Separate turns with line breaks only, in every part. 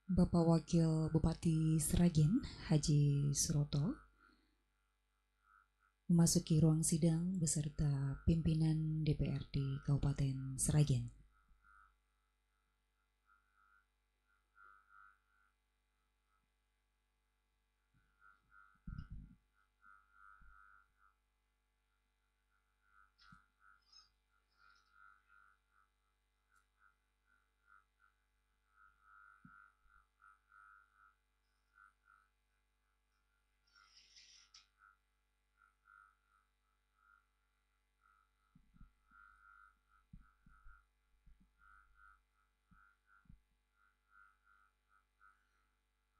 Bapak Wakil Bupati Sragen, Haji Suroto, memasuki ruang sidang beserta pimpinan DPRD Kabupaten Sragen.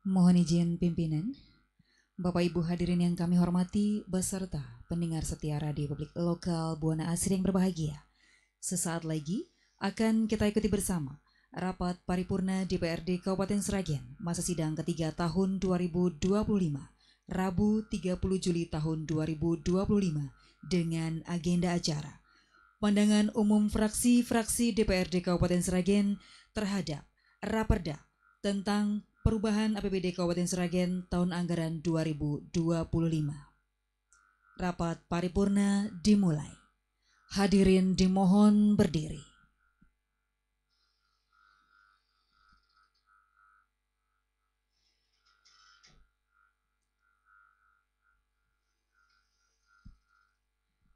Mohon izin pimpinan, Bapak Ibu hadirin yang kami hormati, beserta pendengar setia Radio Publik Lokal Buana Asri yang berbahagia. Sesaat lagi akan kita ikuti bersama rapat paripurna DPRD Kabupaten Sragen masa sidang ketiga tahun 2025, Rabu 30 Juli tahun 2025 dengan agenda acara pandangan umum fraksi-fraksi DPRD Kabupaten Sragen terhadap Raperda tentang perubahan APBD Kabupaten Sragen tahun anggaran 2025. Rapat paripurna dimulai. Hadirin dimohon berdiri.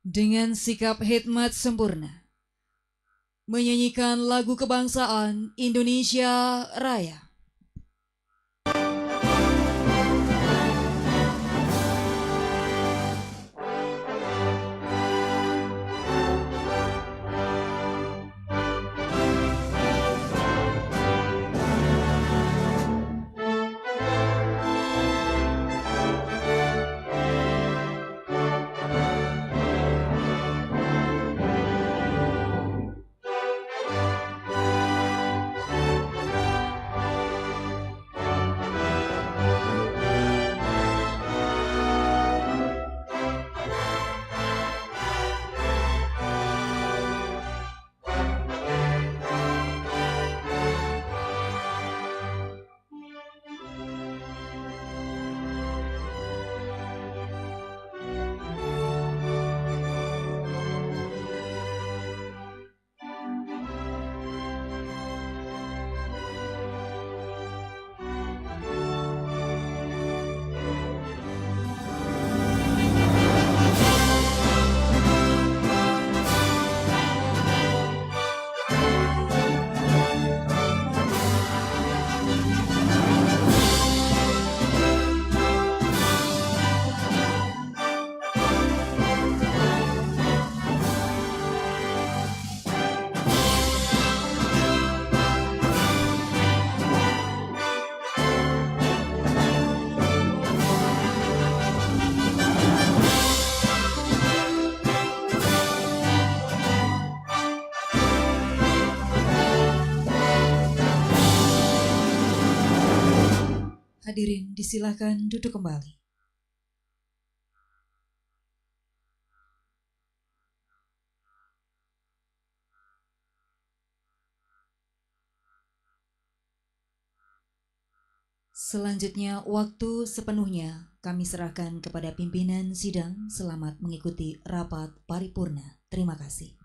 Dengan sikap hikmat sempurna, menyanyikan lagu kebangsaan Indonesia Raya. Hadirin disilakan duduk kembali. Selanjutnya, waktu sepenuhnya kami serahkan kepada pimpinan sidang. Selamat mengikuti rapat paripurna. Terima kasih.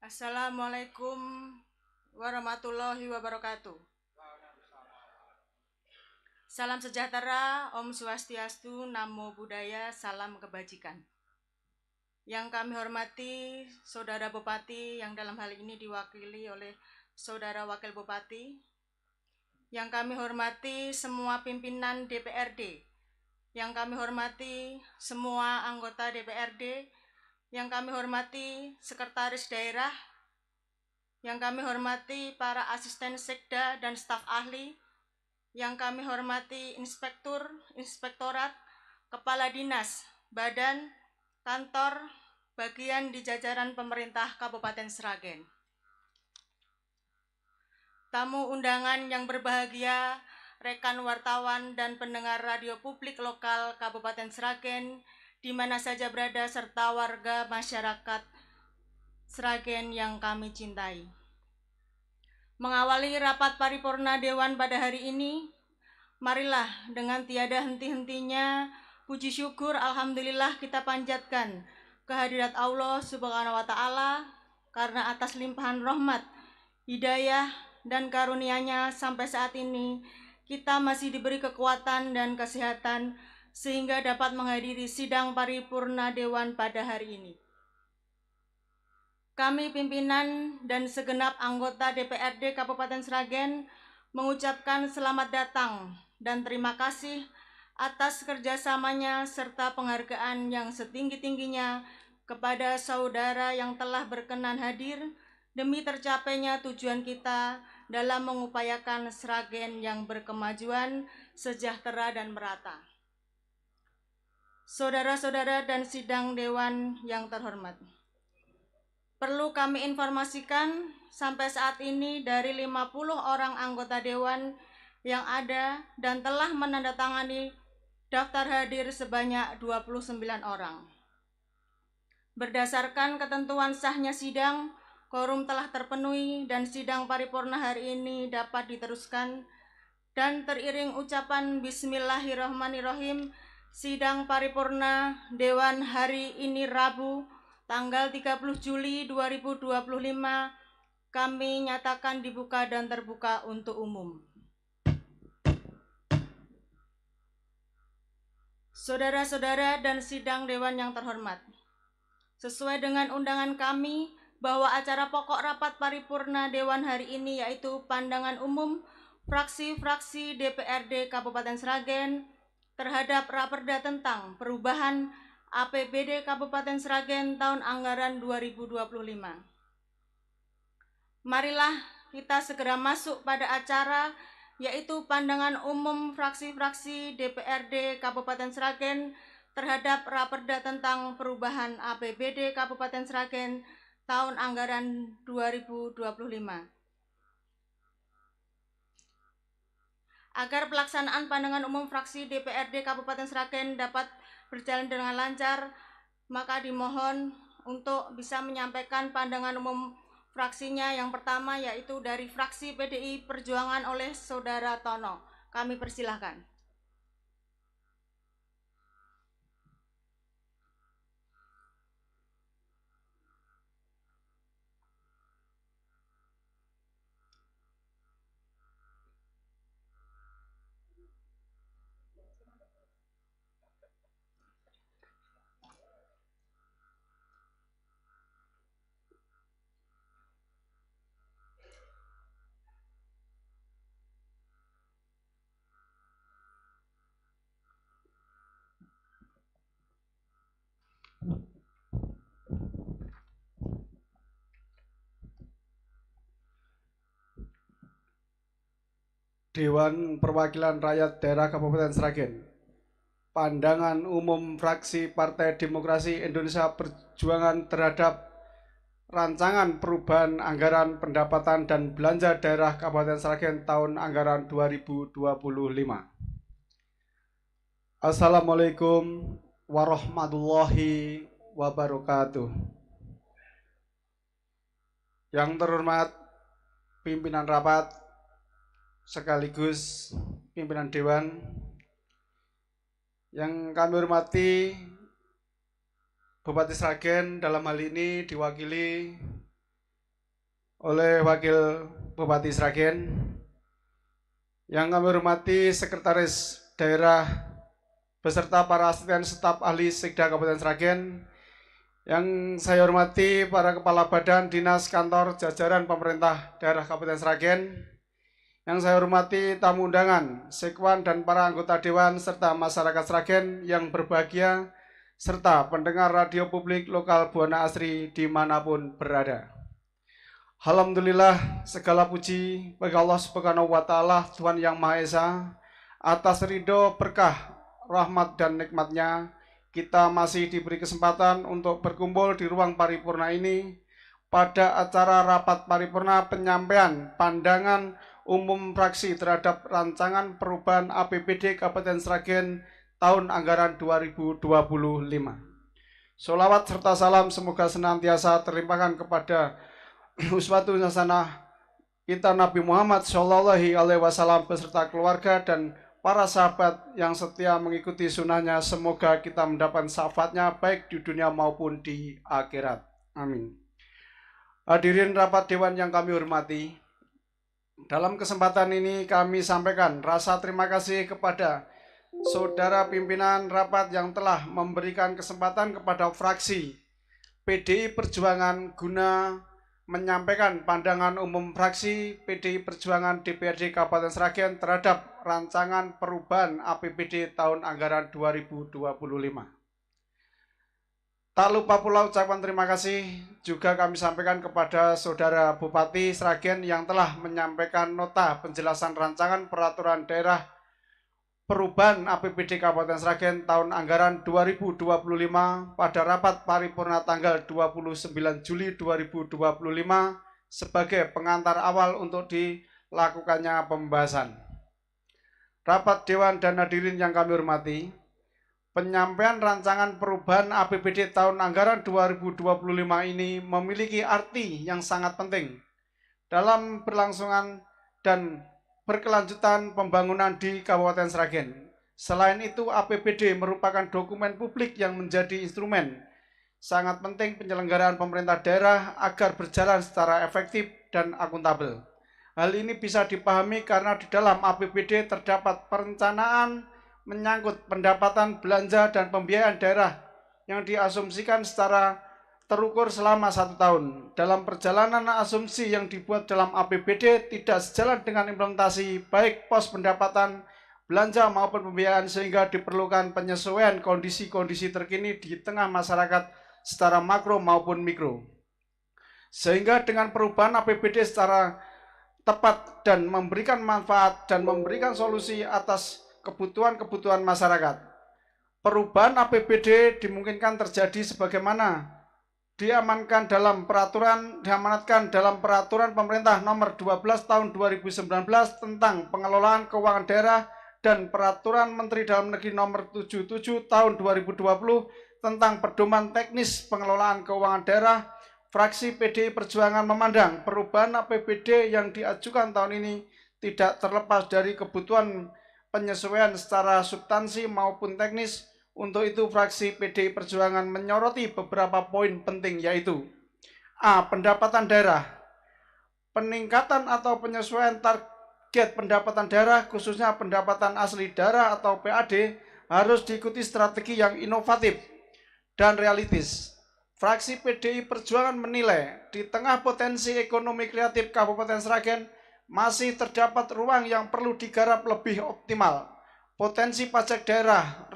Assalamualaikum warahmatullahi wabarakatuh. Salam sejahtera, Om Swastiastu, Namo Buddhaya, salam kebajikan. Yang kami hormati Saudara Bupati yang dalam hal ini diwakili oleh Saudara Wakil Bupati. Yang kami hormati semua pimpinan DPRD. Yang kami hormati semua anggota DPRD. Yang kami hormati sekretaris daerah, yang kami hormati para asisten sekda dan staf ahli, yang kami hormati inspektur, inspektorat, kepala dinas, badan, kantor, bagian di jajaran pemerintah Kabupaten Sragen. Tamu undangan yang berbahagia, rekan wartawan dan pendengar radio publik lokal Kabupaten Sragen, di mana saja berada serta warga masyarakat Sragen yang kami cintai. Mengawali rapat paripurna Dewan pada hari ini, marilah dengan tiada henti-hentinya puji syukur alhamdulillah kita panjatkan kehadirat Allah Subhanahu wa taala karena atas limpahan rahmat, hidayah dan karunia-Nya sampai saat ini kita masih diberi kekuatan dan kesehatan sehingga dapat menghadiri sidang paripurna Dewan pada hari ini. Kami pimpinan dan segenap anggota DPRD Kabupaten Sragen mengucapkan selamat datang dan terima kasih atas kerjasamanya serta penghargaan yang setinggi-tingginya kepada saudara yang telah berkenan hadir demi tercapainya tujuan kita dalam mengupayakan Sragen yang berkemajuan, sejahtera, dan merata. Saudara-saudara dan sidang Dewan yang terhormat, perlu kami informasikan sampai saat ini dari 50 orang anggota Dewan yang ada dan telah menandatangani daftar hadir sebanyak 29 orang. Berdasarkan ketentuan sahnya sidang, quorum telah terpenuhi dan sidang paripurna hari ini dapat diteruskan. Dan teriring ucapan Bismillahirrahmanirrahim, sidang paripurna Dewan hari ini Rabu, tanggal 30 Juli 2025, kami nyatakan dibuka dan terbuka untuk umum. Saudara-saudara dan sidang Dewan yang terhormat, sesuai dengan undangan kami bahwa acara pokok rapat paripurna Dewan hari ini yaitu pandangan umum fraksi-fraksi DPRD Kabupaten Sragen terhadap Raperda tentang perubahan APBD Kabupaten Sragen tahun anggaran 2025. Marilah kita segera masuk pada acara yaitu pandangan umum fraksi-fraksi DPRD Kabupaten Sragen terhadap Raperda tentang perubahan APBD Kabupaten Sragen tahun anggaran 2025. Agar pelaksanaan pandangan umum fraksi DPRD Kabupaten Sragen dapat berjalan dengan lancar, maka dimohon untuk bisa menyampaikan pandangan umum fraksinya. Yang pertama yaitu dari fraksi PDI Perjuangan oleh Saudara Tono. Kami persilahkan.
Dewan Perwakilan Rakyat Daerah Kabupaten Sragen. Pandangan umum fraksi Partai Demokrasi Indonesia Perjuangan terhadap rancangan perubahan anggaran pendapatan dan belanja daerah Kabupaten Sragen tahun anggaran 2025. Assalamualaikum warahmatullahi wabarakatuh. Yang terhormat pimpinan rapat sekaligus pimpinan Dewan, yang kami hormati Bupati Sragen dalam hal ini diwakili oleh Wakil Bupati Sragen, yang kami hormati Sekretaris Daerah beserta para asisten staf ahli Sekda Kabupaten Sragen, yang saya hormati para kepala badan, dinas, kantor, jajaran pemerintah daerah Kabupaten Sragen, yang saya hormati tamu undangan, sekwan dan para anggota Dewan serta masyarakat Sragen yang berbahagia, serta pendengar radio publik lokal Buana Asri dimanapun berada. Alhamdulillah, segala puji bagi Allah Subhanahu wa Ta'ala, Tuhan Yang Maha Esa, atas ridho, berkah, rahmat dan nikmatnya, kita masih diberi kesempatan untuk berkumpul di ruang paripurna ini pada acara rapat paripurna penyampaian pandangan umum fraksi terhadap rancangan perubahan APBD Kabupaten Sragen tahun anggaran 2025. Sholawat serta salam semoga senantiasa terlimpahkan kepada uswatun hasanah kita Nabi Muhammad Shallallahu Alaihi Wasallam beserta keluarga dan para sahabat yang setia mengikuti sunnahnya. Semoga kita mendapat syafaatnya baik di dunia maupun di akhirat. Amin. Hadirin rapat dewan yang kami hormati, dalam kesempatan ini kami sampaikan rasa terima kasih kepada saudara pimpinan rapat yang telah memberikan kesempatan kepada fraksi PDI Perjuangan guna menyampaikan pandangan umum fraksi PDI Perjuangan DPRD Kabupaten Sragen terhadap rancangan perubahan APBD tahun anggaran 2025. Tak lupa pula ucapan terima kasih juga kami sampaikan kepada Saudara Bupati Sragen yang telah menyampaikan nota penjelasan rancangan peraturan daerah perubahan APBD Kabupaten Sragen tahun anggaran 2025 pada rapat paripurna tanggal 29 Juli 2025 sebagai pengantar awal untuk dilakukannya pembahasan. Rapat Dewan dan hadirin yang kami hormati, penyampaian rancangan perubahan APBD tahun anggaran 2025 ini memiliki arti yang sangat penting dalam berlangsungan dan berkelanjutan pembangunan di Kabupaten Sragen. Selain itu, APBD merupakan dokumen publik yang menjadi instrumen sangat penting penyelenggaraan pemerintah daerah agar berjalan secara efektif dan akuntabel. Hal ini bisa dipahami karena di dalam APBD terdapat perencanaan menyangkut pendapatan, belanja, dan pembiayaan daerah yang diasumsikan secara terukur selama 1 tahun. Dalam perjalanan asumsi yang dibuat dalam APBD tidak sejalan dengan implementasi baik pos pendapatan, belanja maupun pembiayaan sehingga diperlukan penyesuaian kondisi-kondisi terkini di tengah masyarakat secara makro maupun mikro. Sehingga dengan perubahan APBD secara tepat dan memberikan manfaat dan memberikan solusi atas kebutuhan-kebutuhan masyarakat. Perubahan APBD dimungkinkan terjadi sebagaimana diamanatkan dalam peraturan pemerintah nomor 12 tahun 2019 tentang pengelolaan keuangan daerah dan peraturan Menteri Dalam Negeri nomor 77 tahun 2020 tentang pedoman teknis pengelolaan keuangan daerah. Fraksi PDI Perjuangan memandang perubahan APBD yang diajukan tahun ini tidak terlepas dari kebutuhan penyesuaian secara substansi maupun teknis. Untuk itu, fraksi PDI Perjuangan menyoroti beberapa poin penting, yaitu A. Pendapatan daerah. Peningkatan atau penyesuaian target pendapatan daerah, khususnya pendapatan asli daerah atau PAD, harus diikuti strategi yang inovatif dan realistis. Fraksi PDI Perjuangan menilai di tengah potensi ekonomi kreatif Kabupaten Sragen masih terdapat ruang yang perlu digarap lebih optimal. Potensi pajak daerah,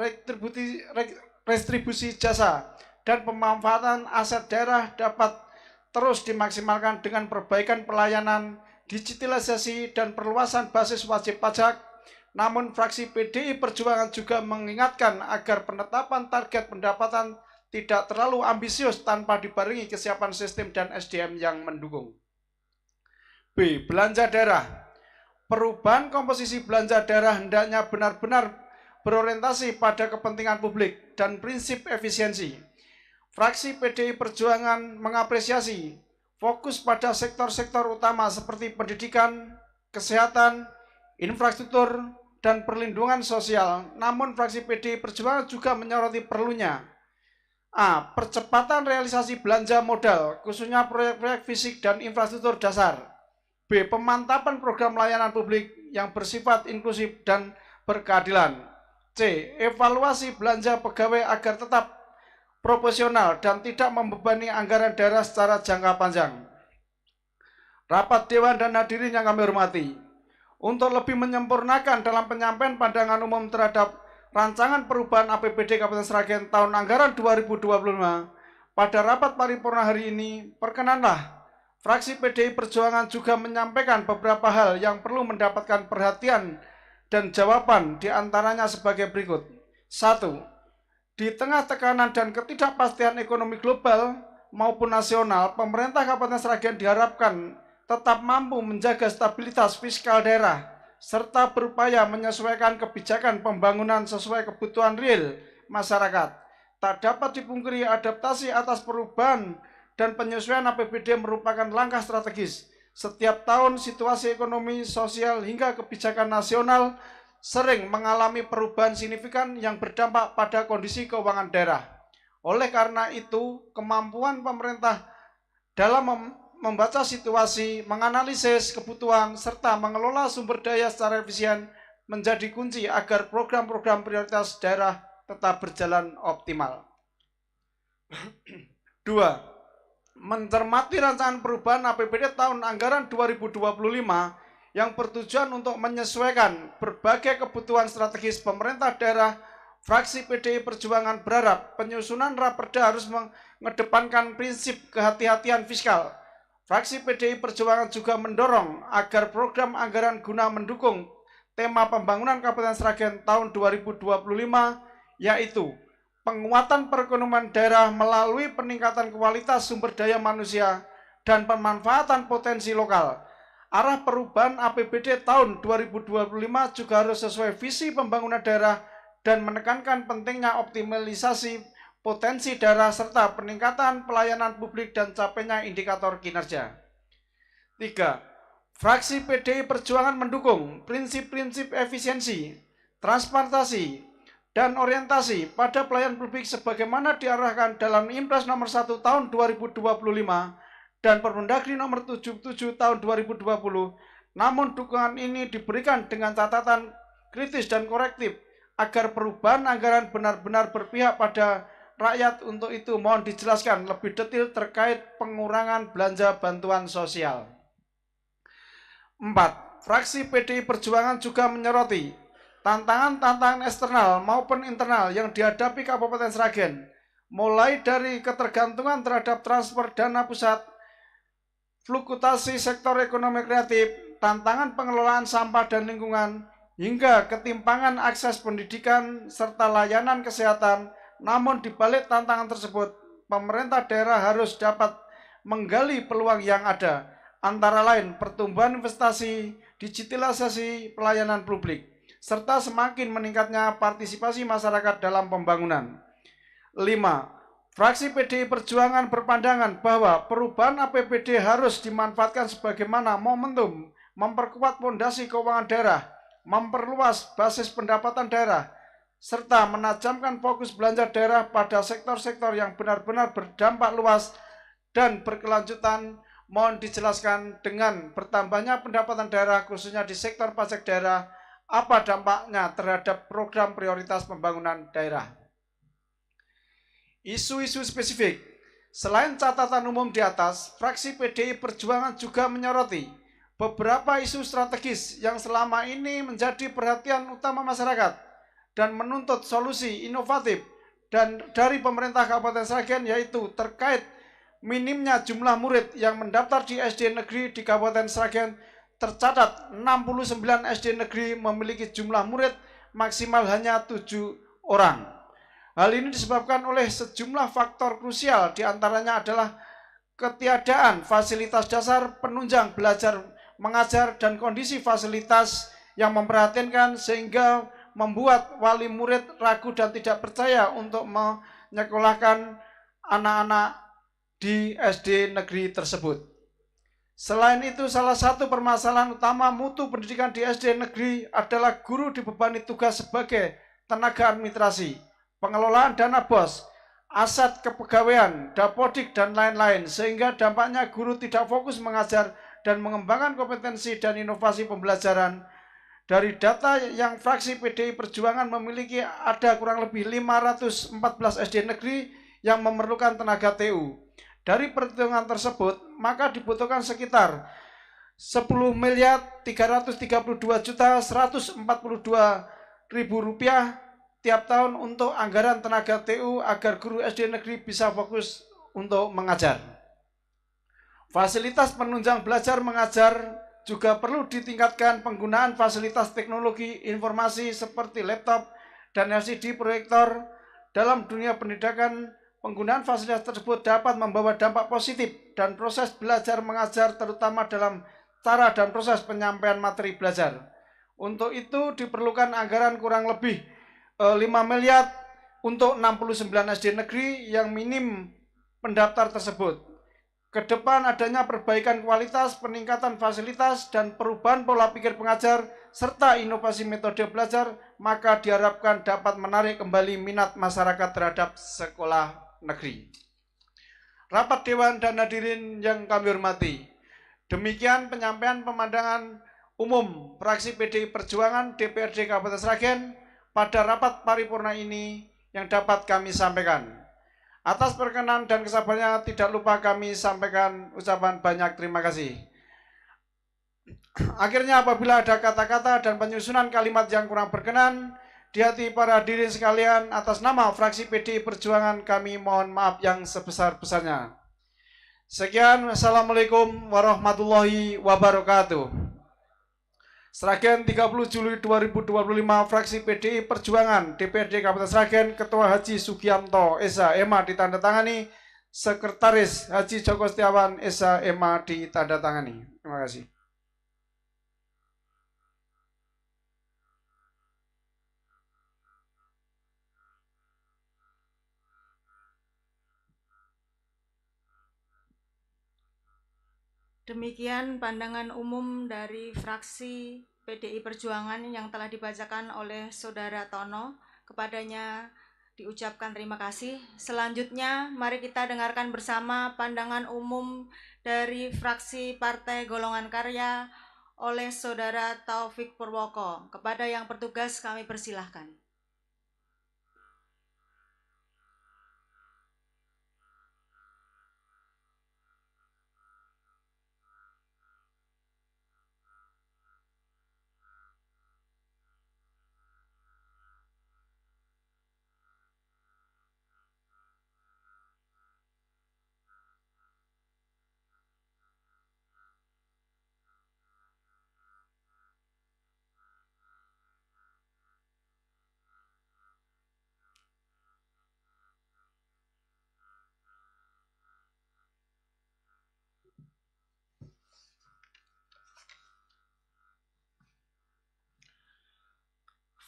retribusi jasa, dan pemanfaatan aset daerah dapat terus dimaksimalkan dengan perbaikan pelayanan, digitalisasi, dan perluasan basis wajib pajak. Namun, fraksi PDI Perjuangan juga mengingatkan agar penetapan target pendapatan tidak terlalu ambisius tanpa dibarengi kesiapan sistem dan SDM yang mendukung. B. Belanja daerah. Perubahan komposisi belanja daerah hendaknya benar-benar berorientasi pada kepentingan publik dan prinsip efisiensi. Fraksi PDI Perjuangan mengapresiasi fokus pada sektor-sektor utama seperti pendidikan, kesehatan, infrastruktur, dan perlindungan sosial. Namun fraksi PDI Perjuangan juga menyoroti perlunya A. Percepatan realisasi belanja modal, khususnya proyek-proyek fisik dan infrastruktur dasar. B. Pemantapan program layanan publik yang bersifat inklusif dan berkeadilan. C. Evaluasi belanja pegawai agar tetap proporsional dan tidak membebani anggaran daerah secara jangka panjang. Rapat Dewan dan hadirin yang kami hormati, untuk lebih menyempurnakan dalam penyampaian pandangan umum terhadap rancangan perubahan APBD Kabupaten Sragen tahun anggaran 2025 pada rapat paripurna hari ini, perkenanlah fraksi PDI Perjuangan juga menyampaikan beberapa hal yang perlu mendapatkan perhatian dan jawaban, diantaranya sebagai berikut. 1. Di tengah tekanan dan ketidakpastian ekonomi global maupun nasional, pemerintah Kabupaten Sragen diharapkan tetap mampu menjaga stabilitas fiskal daerah serta berupaya menyesuaikan kebijakan pembangunan sesuai kebutuhan real masyarakat. tak dapat dipungkiri adaptasi atas perubahan dan penyesuaian APBD merupakan langkah strategis. Setiap tahun situasi ekonomi, sosial, hingga kebijakan nasional sering mengalami perubahan signifikan yang berdampak pada kondisi keuangan daerah. Oleh karena itu, kemampuan pemerintah dalam membaca situasi, menganalisis kebutuhan, serta mengelola sumber daya secara efisien menjadi kunci agar program-program prioritas daerah tetap berjalan optimal. 2. Mencermati rancangan perubahan APBD tahun anggaran 2025 yang bertujuan untuk menyesuaikan berbagai kebutuhan strategis pemerintah daerah, fraksi PDI Perjuangan berharap penyusunan Raperda harus mengedepankan prinsip kehati-hatian fiskal. Fraksi PDI Perjuangan juga mendorong agar program anggaran guna mendukung tema pembangunan Kabupaten Sragen tahun 2025, yaitu penguatan perekonomian daerah melalui peningkatan kualitas sumber daya manusia dan pemanfaatan potensi lokal. Arah perubahan APBD tahun 2025 juga harus sesuai visi pembangunan daerah dan menekankan pentingnya optimalisasi potensi daerah serta peningkatan pelayanan publik dan capainya indikator kinerja. 3. Fraksi PDI Perjuangan mendukung prinsip-prinsip efisiensi, transparansi, dan orientasi pada pelayanan publik sebagaimana diarahkan dalam Impres nomor 1 tahun 2025 dan Permendagri nomor 77 tahun 2020. Namun dukungan ini diberikan dengan catatan kritis dan korektif agar perubahan anggaran benar-benar berpihak pada rakyat. Untuk itu mohon dijelaskan lebih detail terkait pengurangan belanja bantuan sosial. 4. Fraksi PDI Perjuangan juga menyoroti tantangan-tantangan eksternal maupun internal yang dihadapi Kabupaten Sragen, mulai dari ketergantungan terhadap transfer dana pusat, fluktuasi sektor ekonomi kreatif, tantangan pengelolaan sampah dan lingkungan, hingga ketimpangan akses pendidikan serta layanan kesehatan. Namun di balik tantangan tersebut, pemerintah daerah harus dapat menggali peluang yang ada, antara lain pertumbuhan investasi, digitalisasi pelayanan publik, serta semakin meningkatnya partisipasi masyarakat dalam pembangunan. 5. Fraksi PDI Perjuangan berpandangan bahwa perubahan APBD harus dimanfaatkan sebagaimana momentum memperkuat fondasi keuangan daerah, memperluas basis pendapatan daerah, serta menajamkan fokus belanja daerah pada sektor-sektor yang benar-benar berdampak luas dan berkelanjutan. Mohon dijelaskan dengan bertambahnya pendapatan daerah khususnya di sektor pajak daerah, apa dampaknya terhadap program prioritas pembangunan daerah. Isu-isu spesifik. Selain catatan umum di atas, fraksi PDI Perjuangan juga menyoroti beberapa isu strategis yang selama ini menjadi perhatian utama masyarakat dan menuntut solusi inovatif dan dari pemerintah Kabupaten Sragen, yaitu terkait minimnya jumlah murid yang mendaftar di SD negeri di Kabupaten Sragen. Tercatat 69 SD negeri memiliki jumlah murid maksimal hanya 7 orang. Hal ini disebabkan oleh sejumlah faktor krusial, diantaranya adalah ketiadaan fasilitas dasar penunjang belajar mengajar dan kondisi fasilitas yang memprihatinkan sehingga membuat wali murid ragu dan tidak percaya untuk menyekolahkan anak-anak di SD negeri tersebut. Selain itu, salah satu permasalahan utama mutu pendidikan di SD negeri adalah guru dibebani tugas sebagai tenaga administrasi, pengelolaan dana BOS, aset kepegawaian, dapodik, dan lain-lain, sehingga dampaknya guru tidak fokus mengajar dan mengembangkan kompetensi dan inovasi pembelajaran. Dari data yang fraksi PDI Perjuangan memiliki, ada kurang lebih 514 SD negeri yang memerlukan tenaga TU. Dari perhitungan tersebut, maka dibutuhkan sekitar 10.332.142.000 rupiah tiap tahun untuk anggaran tenaga TU agar guru SD negeri bisa fokus untuk mengajar. Fasilitas penunjang belajar mengajar juga perlu ditingkatkan. Penggunaan fasilitas teknologi informasi seperti laptop dan LCD proyektor dalam dunia pendidikan. Penggunaan fasilitas tersebut dapat membawa dampak positif dan proses belajar mengajar, terutama dalam cara dan proses penyampaian materi belajar. Untuk itu diperlukan anggaran kurang lebih 5 miliar untuk 69 SD negeri yang minim pendaftar tersebut. Ke depan adanya perbaikan kualitas, peningkatan fasilitas, dan perubahan pola pikir pengajar, serta inovasi metode belajar, maka diharapkan dapat menarik kembali minat masyarakat terhadap sekolah negeri. Rapat Dewan dan hadirin yang kami hormati, demikian penyampaian pemandangan umum fraksi PDI Perjuangan DPRD Kabupaten Sragen pada rapat paripurna ini yang dapat kami sampaikan. Atas perkenan dan kesabarannya tidak lupa kami sampaikan ucapan banyak terima kasih. Akhirnya apabila ada kata-kata dan penyusunan kalimat yang kurang berkenan di hati para hadirin sekalian, atas nama fraksi PDI Perjuangan kami mohon maaf yang sebesar-besarnya. Sekian, wassalamualaikum warahmatullahi wabarakatuh. Sragen 30 Juli 2025, fraksi PDI Perjuangan DPRD Kabupaten Sragen, Ketua Haji Sugianto Esa Ema ditandatangani, Sekretaris Haji Joko Setiawan Esa Ema ditandatangani. Terima kasih.
Demikian pandangan umum dari fraksi PDI Perjuangan yang telah dibacakan oleh Saudara Tono. Kepadanya diucapkan terima kasih. Selanjutnya, mari kita dengarkan bersama pandangan umum dari fraksi Partai Golongan Karya oleh Saudara Taufik Purwoko. Kepada yang bertugas kami persilahkan.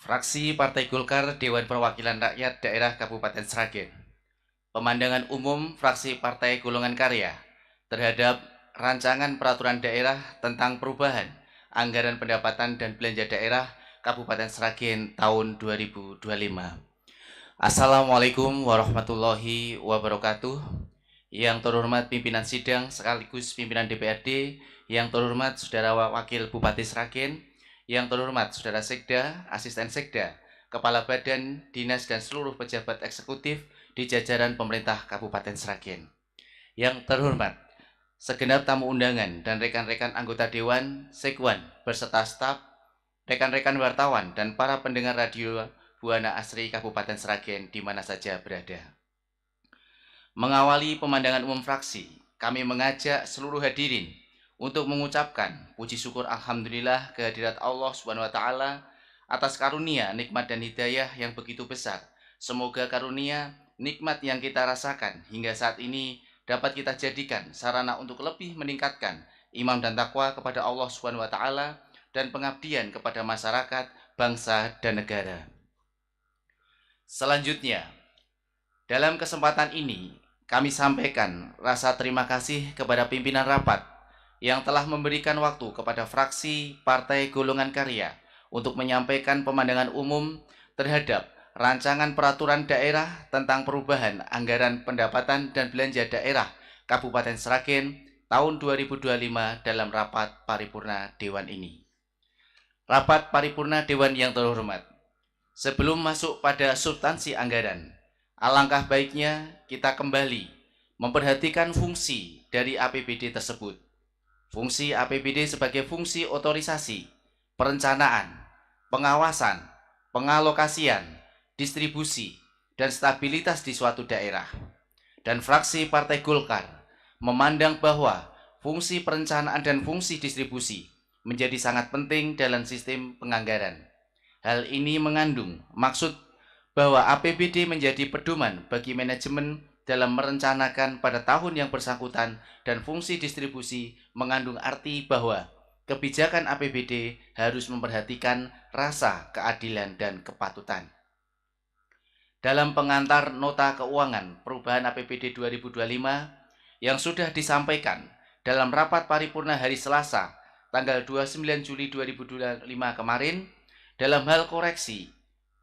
Fraksi Partai Golkar Dewan Perwakilan Rakyat Daerah Kabupaten Sragen. Pemandangan umum fraksi Partai Golongan Karya terhadap rancangan peraturan daerah tentang perubahan anggaran pendapatan dan belanja daerah Kabupaten Sragen tahun 2025. Assalamualaikum warahmatullahi wabarakatuh. Yang terhormat pimpinan sidang sekaligus pimpinan DPRD, yang terhormat Saudara Wakil Bupati Sragen, yang terhormat Saudara Sekda, Asisten Sekda, Kepala Badan, Dinas, dan seluruh pejabat eksekutif di jajaran pemerintah Kabupaten Sragen. Yang terhormat segenap tamu undangan dan rekan-rekan anggota Dewan, Sekwan, beserta staf, rekan-rekan wartawan, dan para pendengar radio Buana Asri Kabupaten Sragen di mana saja berada. Mengawali pemandangan umum fraksi, kami mengajak seluruh hadirin untuk mengucapkan puji syukur alhamdulillah kehadirat Allah Subhanahu wa taala atas karunia, nikmat dan hidayah yang begitu besar. Semoga karunia, nikmat yang kita rasakan hingga saat ini dapat kita jadikan sarana untuk lebih meningkatkan iman dan takwa kepada Allah Subhanahu wa taala dan pengabdian kepada masyarakat, bangsa, dan negara. Selanjutnya, dalam kesempatan ini kami sampaikan rasa terima kasih kepada pimpinan rapat yang telah memberikan waktu kepada fraksi Partai Golongan Karya untuk menyampaikan pemandangan umum terhadap rancangan peraturan daerah tentang perubahan anggaran pendapatan dan belanja daerah Kabupaten Sragen tahun 2025 dalam rapat paripurna Dewan ini. Rapat paripurna Dewan yang terhormat, sebelum masuk pada substansi anggaran, alangkah baiknya kita kembali memperhatikan fungsi dari APBD tersebut. Fungsi APBD sebagai fungsi otorisasi, perencanaan, pengawasan, pengalokasian, distribusi, dan stabilitas di suatu daerah. Dan fraksi Partai Golkar memandang bahwa fungsi perencanaan dan fungsi distribusi menjadi sangat penting dalam sistem penganggaran. Hal ini mengandung maksud bahwa APBD menjadi pedoman bagi manajemen dalam merencanakan pada tahun yang bersangkutan, dan fungsi distribusi mengandung arti bahwa kebijakan APBD harus memperhatikan rasa keadilan dan kepatutan. dalam pengantar nota keuangan perubahan APBD 2025 yang sudah disampaikan dalam rapat paripurna hari Selasa tanggal 29 Juli 2025 kemarin dalam hal koreksi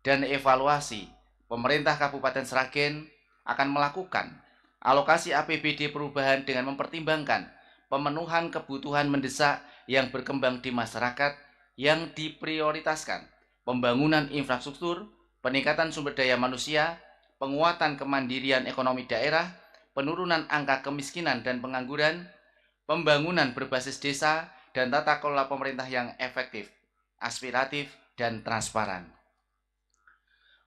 dan evaluasi, pemerintah Kabupaten Sragen akan melakukan alokasi APBD perubahan dengan mempertimbangkan pemenuhan kebutuhan mendesak yang berkembang di masyarakat yang diprioritaskan, pembangunan infrastruktur, peningkatan sumber daya manusia, penguatan kemandirian ekonomi daerah, penurunan angka kemiskinan dan pengangguran, pembangunan berbasis desa, dan tata kelola pemerintah yang efektif, aspiratif, dan transparan.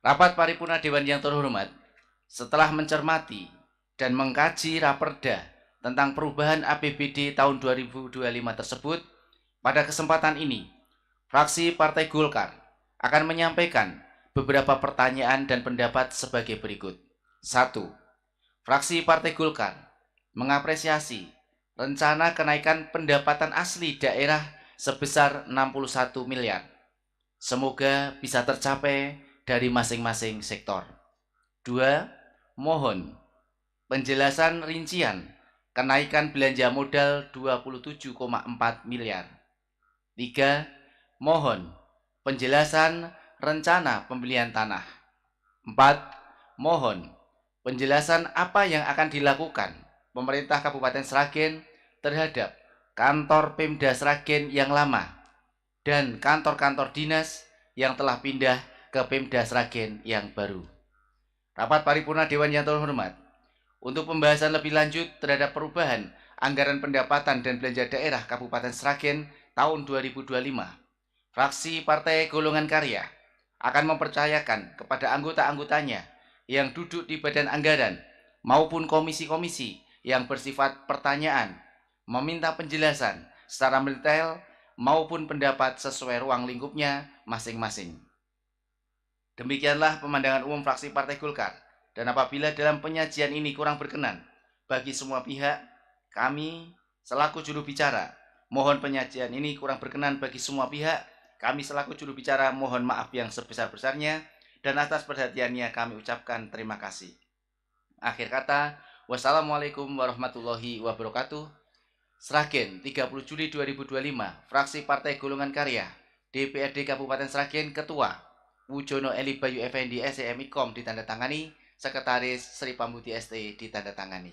Rapat Paripurna Dewan yang terhormat, setelah mencermati dan mengkaji Raperda tentang perubahan APBD tahun 2025 tersebut, pada kesempatan ini, fraksi Partai Golkar akan menyampaikan beberapa pertanyaan dan pendapat sebagai berikut. 1. Fraksi Partai Golkar mengapresiasi rencana kenaikan pendapatan asli daerah sebesar 61 miliar. Semoga bisa tercapai dari masing-masing sektor. 2. Mohon penjelasan rincian kenaikan belanja modal 27,4 miliar. 3. Mohon penjelasan rencana pembelian tanah. 4. Mohon penjelasan apa yang akan dilakukan pemerintah Kabupaten Sragen terhadap kantor Pemda Sragen yang lama dan kantor-kantor dinas yang telah pindah ke Pemda Sragen yang baru. Rapat Paripurna Dewan yang terhormat, untuk pembahasan lebih lanjut terhadap perubahan anggaran pendapatan dan belanja daerah Kabupaten Sragen tahun 2025, fraksi Partai Golongan Karya akan mempercayakan kepada anggota-anggotanya yang duduk di badan anggaran maupun komisi-komisi yang bersifat pertanyaan, meminta penjelasan secara mendetail maupun pendapat sesuai ruang lingkupnya masing-masing. Demikianlah pemandangan umum fraksi Partai Golkar, dan apabila dalam penyajian ini kurang berkenan bagi semua pihak, kami selaku juru bicara mohon penyajian ini kurang berkenan bagi semua pihak, kami selaku juru bicara mohon maaf yang sebesar-besarnya, dan atas perhatiannya kami ucapkan terima kasih. Akhir kata, wassalamualaikum warahmatullahi wabarakatuh. Sragen, 30 Juli 2025, fraksi Partai Golongan Karya, DPRD Kabupaten Sragen, Ketua Wujono Eli Bayu Effendi SEM Ikom ditandatangani, Sekretaris Sri Pambuti ST ditandatangani.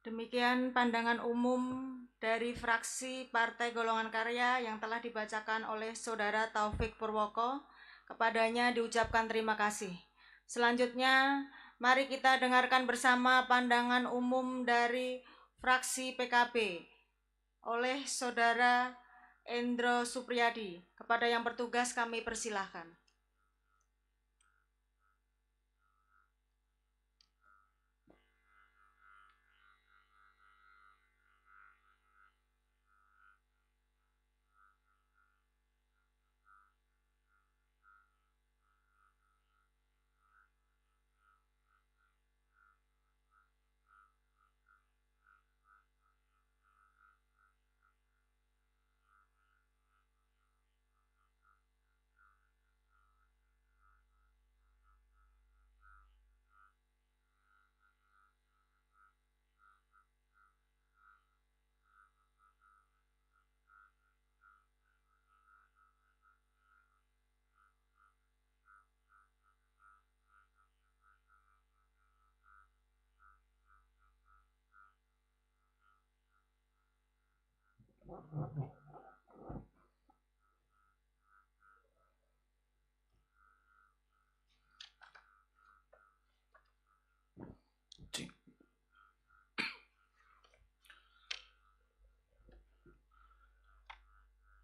Demikian pandangan umum dari fraksi Partai Golongan Karya yang telah dibacakan oleh Saudara Taufik Purwoko. Kepadanya diucapkan terima kasih. Selanjutnya, mari kita dengarkan bersama pandangan umum dari fraksi PKB oleh Saudara Endro Supriyadi. Kepada yang bertugas kami persilahkan.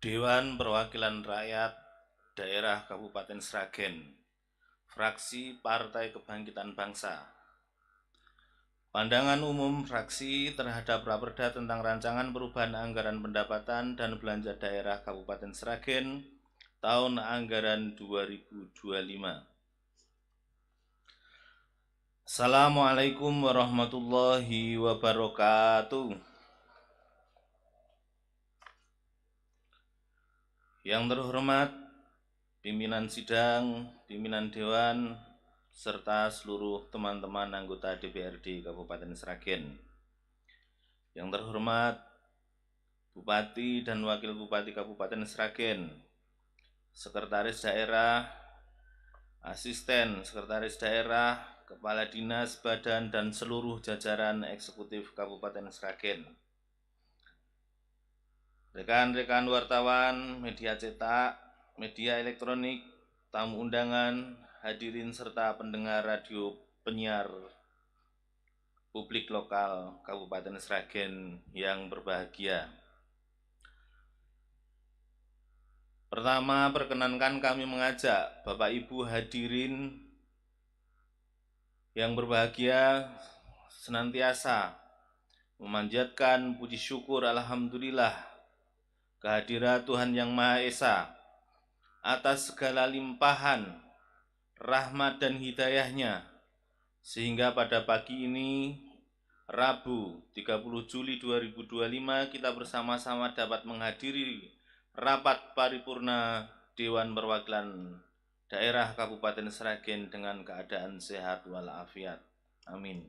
Dewan Perwakilan Rakyat Daerah Kabupaten Sragen, fraksi Partai Kebangkitan Bangsa. Pandangan umum fraksi terhadap Raperda tentang rancangan perubahan anggaran pendapatan dan belanja daerah Kabupaten Sragen tahun anggaran 2025. Assalamualaikum warahmatullahi wabarakatuh. Yang terhormat pimpinan sidang, pimpinan dewan, serta seluruh teman-teman anggota DPRD Kabupaten Sragen. Yang terhormat Bupati dan Wakil Bupati Kabupaten Sragen, Sekretaris Daerah, Asisten Sekretaris Daerah, Kepala Dinas, Badan, dan seluruh jajaran eksekutif Kabupaten Sragen. Rekan-rekan wartawan, media cetak, media elektronik, tamu undangan, hadirin serta pendengar radio penyiar publik lokal Kabupaten Sragen yang berbahagia. Pertama, perkenankan kami mengajak Bapak Ibu hadirin yang berbahagia senantiasa memanjatkan puji syukur alhamdulillah kehadirat Tuhan Yang Maha Esa atas segala limpahan rahmat dan hidayahnya, sehingga pada pagi ini Rabu 30 Juli 2025 kita bersama-sama dapat menghadiri rapat paripurna Dewan Perwakilan Daerah Kabupaten Sragen dengan keadaan sehat walafiat. Amin.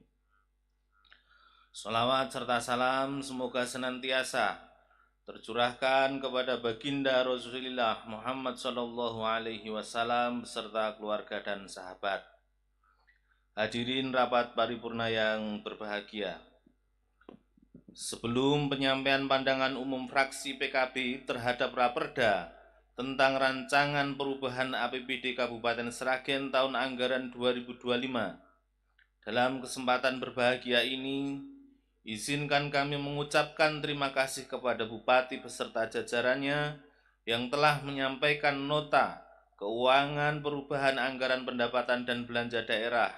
Sholawat serta salam semoga senantiasa tercurahkan kepada baginda Rasulullah Muhammad SAW beserta keluarga dan sahabat. Hadirin rapat paripurna yang berbahagia. Sebelum penyampaian pandangan umum fraksi PKB terhadap Raperda tentang rancangan perubahan APBD Kabupaten Sragen tahun anggaran 2025, dalam kesempatan berbahagia ini, izinkan kami mengucapkan terima kasih kepada Bupati beserta jajarannya yang telah menyampaikan nota keuangan perubahan anggaran pendapatan dan belanja daerah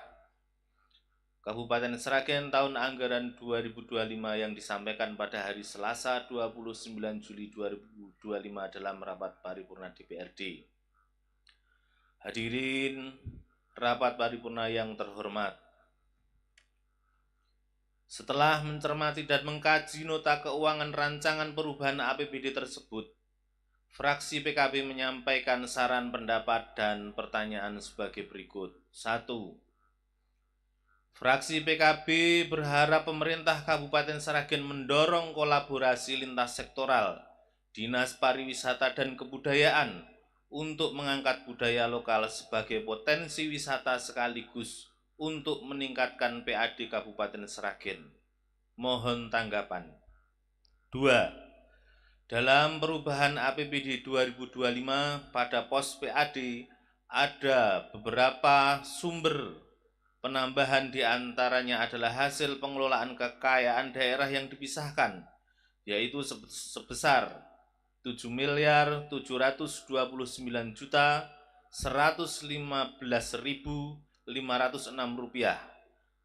Kabupaten Sragen tahun anggaran 2025 yang disampaikan pada hari Selasa 29 Juli 2025 dalam rapat paripurna DPRD. Hadirin rapat paripurna yang terhormat. Setelah mencermati dan mengkaji nota keuangan rancangan perubahan APBD tersebut, fraksi PKB menyampaikan saran pendapat dan pertanyaan sebagai berikut. 1. Fraksi PKB berharap pemerintah Kabupaten Sragen mendorong kolaborasi lintas sektoral, Dinas Pariwisata dan Kebudayaan untuk mengangkat budaya lokal sebagai potensi wisata sekaligus untuk meningkatkan PAD Kabupaten Sragen. Mohon tanggapan. 2. Dalam perubahan APBD 2025 pada pos PAD ada beberapa sumber penambahan, diantaranya adalah hasil pengelolaan kekayaan daerah yang dipisahkan, yaitu sebesar Rp7.715.115.506.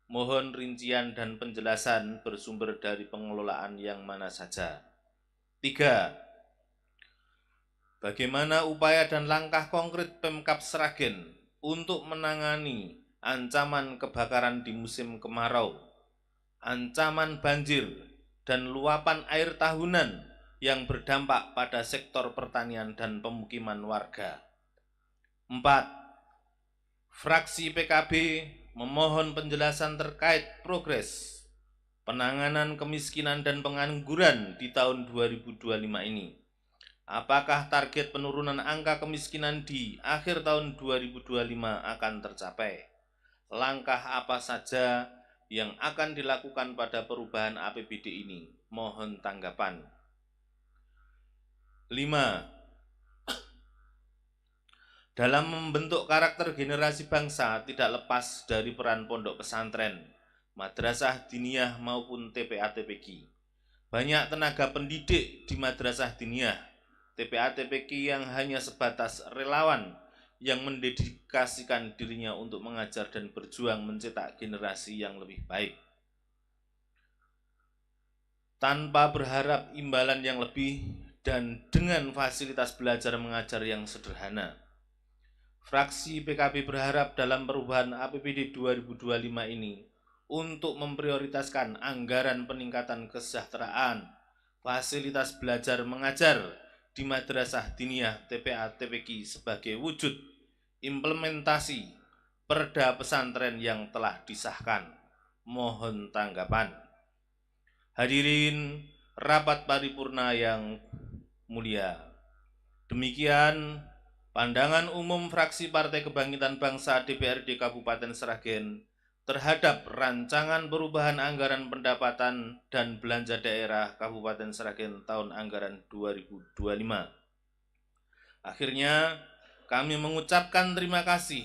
Mohon rincian dan penjelasan bersumber dari pengelolaan yang mana saja. 3. Bagaimana upaya dan langkah konkret Pemkab Sragen untuk menangani ancaman kebakaran di musim kemarau, ancaman banjir, dan luapan air tahunan yang berdampak pada sektor pertanian dan pemukiman warga. 4. Fraksi PKB memohon penjelasan terkait progres penanganan kemiskinan dan pengangguran di tahun 2025 ini. Apakah target penurunan angka kemiskinan di akhir tahun 2025 akan tercapai? Langkah apa saja yang akan dilakukan pada perubahan APBD ini? Mohon tanggapan. 5. Dalam membentuk karakter generasi bangsa tidak lepas dari peran pondok pesantren, madrasah diniyah maupun TPA-TPQ. Banyak tenaga pendidik di madrasah diniyah, TPA-TPQ yang hanya sebatas relawan yang mendedikasikan dirinya untuk mengajar dan berjuang mencetak generasi yang lebih baik, tanpa berharap imbalan yang lebih dan dengan fasilitas belajar mengajar yang sederhana. fraksi PKB berharap dalam perubahan APBD 2025 ini untuk memprioritaskan anggaran peningkatan kesejahteraan, fasilitas belajar mengajar di Madrasah Diniyah TPA TPQ sebagai wujud implementasi Perda pesantren yang telah disahkan. Mohon tanggapan. Hadirin rapat paripurna yang mulia. Demikian pandangan umum fraksi Partai Kebangkitan Bangsa DPRD Kabupaten Sragen terhadap rancangan perubahan anggaran pendapatan dan belanja daerah Kabupaten Sragen tahun anggaran 2025. Akhirnya, kami mengucapkan terima kasih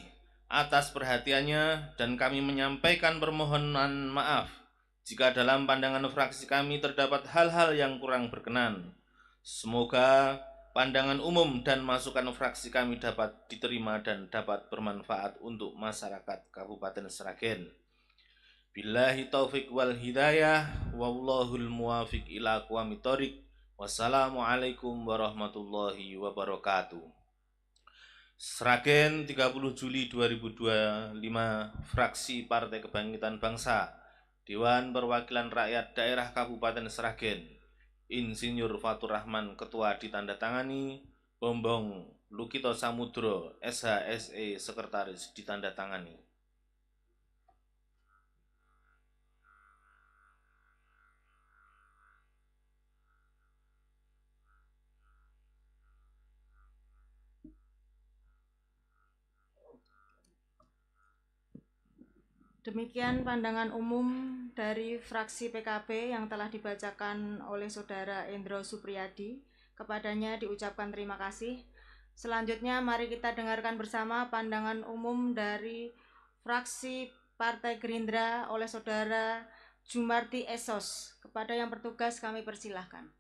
atas perhatiannya dan kami menyampaikan permohonan maaf jika dalam pandangan fraksi kami terdapat hal-hal yang kurang berkenan. Semoga pandangan umum dan masukan fraksi kami dapat diterima dan dapat bermanfaat untuk masyarakat Kabupaten Sragen. Billahi taufik wal hidayah, wallahul muwafiq ila aqwamit thoriq. Wassalamualaikum warahmatullahi wabarakatuh. Sragen 30 Juli 2025, fraksi Partai Kebangkitan Bangsa, Dewan Perwakilan Rakyat Daerah Kabupaten Sragen, Insinyur Fatur Rahman Ketua ditandatangani, Bombong Lukito Samudro SHSE Sekretaris ditandatangani.
Demikian pandangan umum dari fraksi PKB yang telah dibacakan oleh Saudara Endro Supriyadi. Kepadanya diucapkan terima kasih. Selanjutnya mari kita dengarkan bersama pandangan umum dari fraksi Partai Gerindra oleh Saudara Jumarti Esos. Kepada yang bertugas kami persilahkan.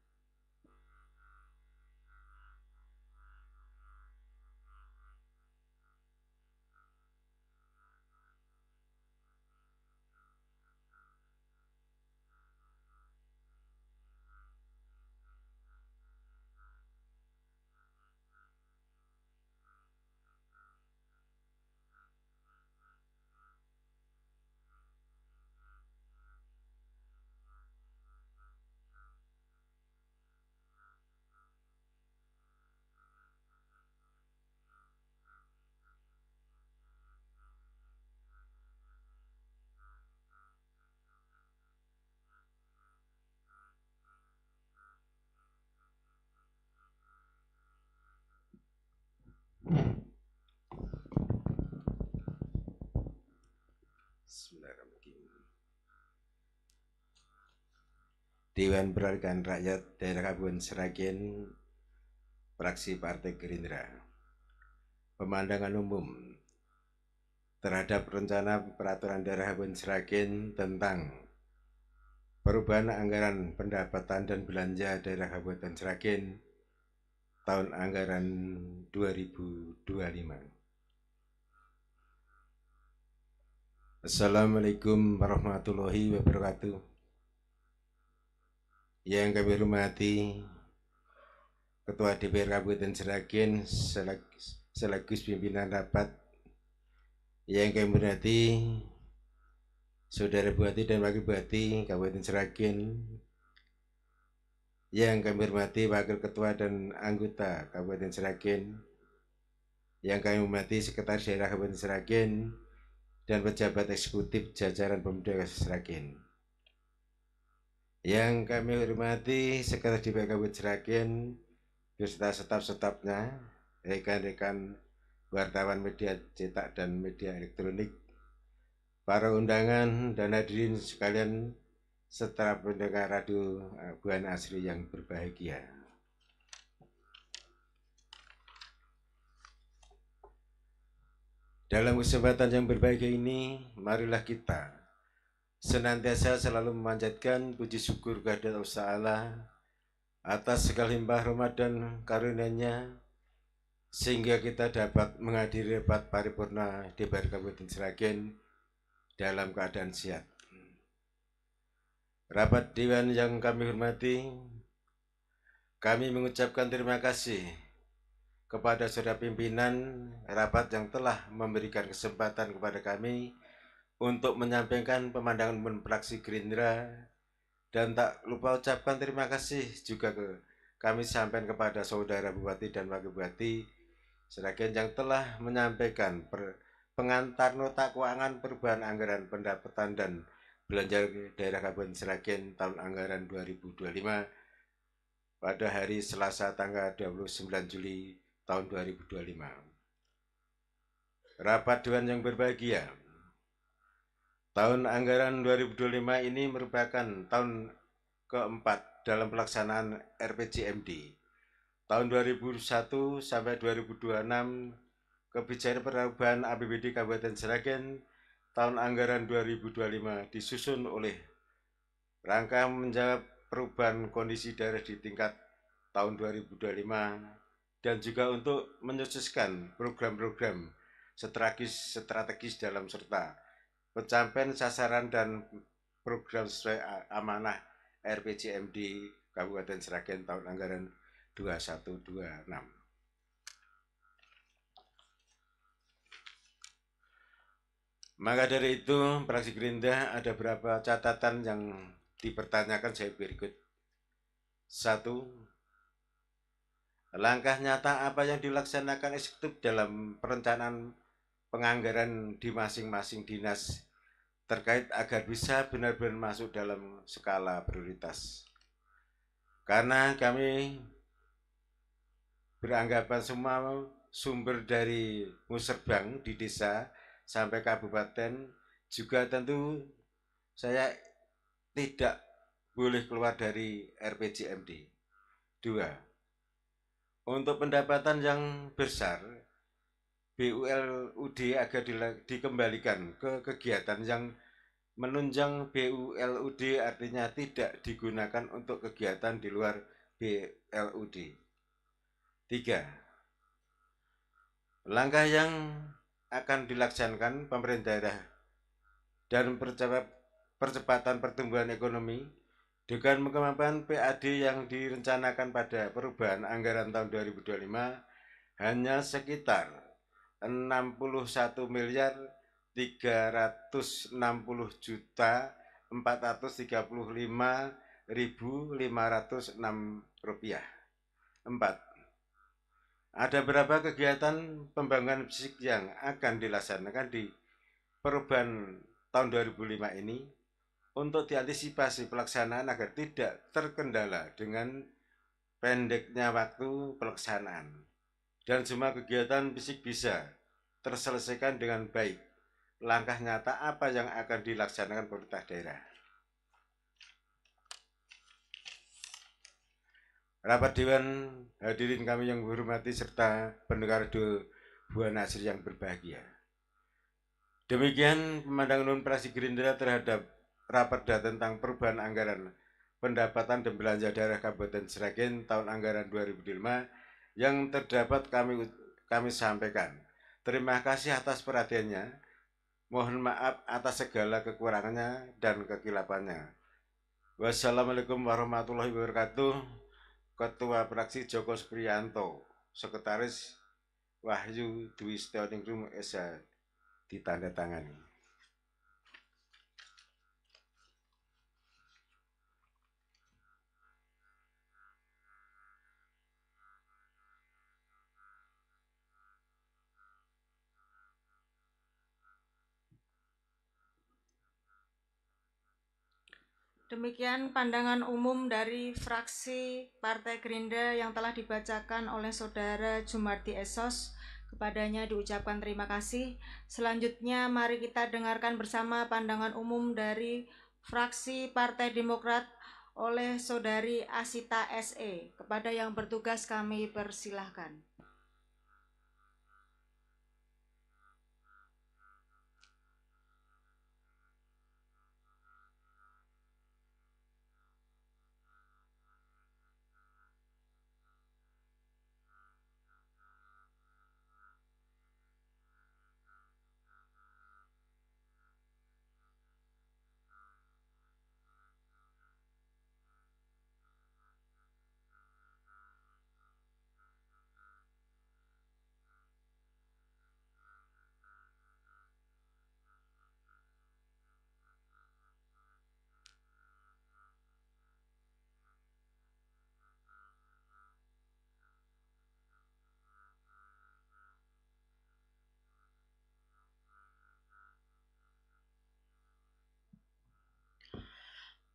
Bismillahirrahmanirrahim. Dewan Perwakilan Rakyat Daerah Kabupaten Sragen, fraksi Partai Gerindra. Pemandangan umum terhadap rencana peraturan daerah Kabupaten Sragen tentang perubahan anggaran pendapatan dan belanja daerah Kabupaten Sragen tahun anggaran 2025. Assalamualaikum warahmatullahi wabarakatuh. Yang kami hormati Ketua DPR Kabupaten Sragen selagus pimpinan rapat. Yang kami hormati Saudara Bupati dan Wakil Bupati Kabupaten Sragen. Yang kami hormati Wakil Ketua dan anggota Kabupaten Sragen. Yang kami hormati Sekretaris Daerah Kabupaten Sragen dan pejabat eksekutif jajaran Pemuda Sragen. Yang kami hormati Sekretaris DPR Kabupaten Sragen beserta staf-stafnya, rekan-rekan wartawan media cetak dan media elektronik, para undangan dan hadirin sekalian, serta pendengar radio Buana Asri yang berbahagia. Dalam kesempatan yang berbahagia ini, marilah kita senantiasa selalu memanjatkan puji syukur kehadirat Allah atas segala limpah rahmat dan karunia-Nya, sehingga kita dapat menghadiri rapat paripurna DPR Kabupaten Sragen dalam keadaan sehat. Rapat Dewan yang kami hormati, kami mengucapkan terima kasih kepada saudara pimpinan rapat yang telah memberikan kesempatan kepada kami untuk menyampaikan pemandangan umum fraksi Gerindra, dan tak lupa ucapkan terima kasih juga kami sampaikan kepada saudara Bupati dan Wakil Bupati Sragen yang telah menyampaikan pengantar nota keuangan perubahan anggaran pendapatan dan belanja daerah Kabupaten Sragen tahun anggaran 2025 pada hari Selasa tanggal 29 Juli tahun 2025. Rapat Dewan yang berbahagia, tahun anggaran 2025 ini merupakan tahun keempat dalam pelaksanaan RPJMD. Tahun 2001 sampai 2026 kebijakan perubahan APBD Kabupaten Sragen tahun anggaran 2025 disusun oleh rangka menjawab perubahan kondisi daerah di tingkat tahun 2025 dan juga untuk menyukseskan program-program strategis dalam serta pencapaian sasaran dan program sesuai amanah RPJMD Kabupaten Sragen tahun anggaran 2126. Maka dari itu, fraksi Gerindra ada beberapa catatan yang dipertanyakan saya berikut. 1. Langkah nyata apa yang dilaksanakan eksekutif dalam perencanaan penganggaran di masing-masing dinas terkait agar bisa benar-benar masuk dalam skala prioritas. Karena kami beranggapan semua sumber dari Musrebang di desa sampai kabupaten juga tentu saya tidak boleh keluar dari RPJMD. 2. Untuk pendapatan yang besar, BULUD agar dikembalikan ke kegiatan yang menunjang BULUD, artinya tidak digunakan untuk kegiatan di luar BLUD. 3. Langkah yang akan dilaksanakan pemerintah daerah dan percepatan pertumbuhan ekonomi dengan mengembangkan PAD yang direncanakan pada perubahan anggaran tahun 2025 hanya sekitar 61 miliar 360 juta 435.506 rupiah. 4. Ada berapa kegiatan pembangunan fisik yang akan dilaksanakan di perubahan tahun 2005 ini untuk diantisipasi pelaksanaan agar tidak terkendala dengan pendeknya waktu pelaksanaan dan semua kegiatan fisik bisa terselesaikan dengan baik. Langkah nyata apa yang akan dilaksanakan pemerintah daerah? Rapat Dewan, hadirin kami yang menghormati serta pendengar Buana Asri yang berbahagia. Demikian pemandangan umum fraksi Gerindra terhadap rapat tentang perubahan anggaran pendapatan dan belanja daerah Kabupaten Sragen tahun anggaran 2005 yang terdapat kami sampaikan. Terima kasih atas perhatiannya. Mohon maaf atas segala kekurangannya dan kekilapannya. Wassalamualaikum warahmatullahi wabarakatuh. Ketua Fraksi Joko Supriyanto, Sekretaris Wahyu Dwi Setianingrum SH ditandatangani.
Demikian pandangan umum dari fraksi Partai Gerindra yang telah dibacakan oleh Saudara Jumardi Esos. Kepadanya diucapkan terima kasih. Selanjutnya mari kita dengarkan bersama pandangan umum dari fraksi Partai Demokrat oleh Saudari Asita SE. Kepada yang bertugas kami persilahkan.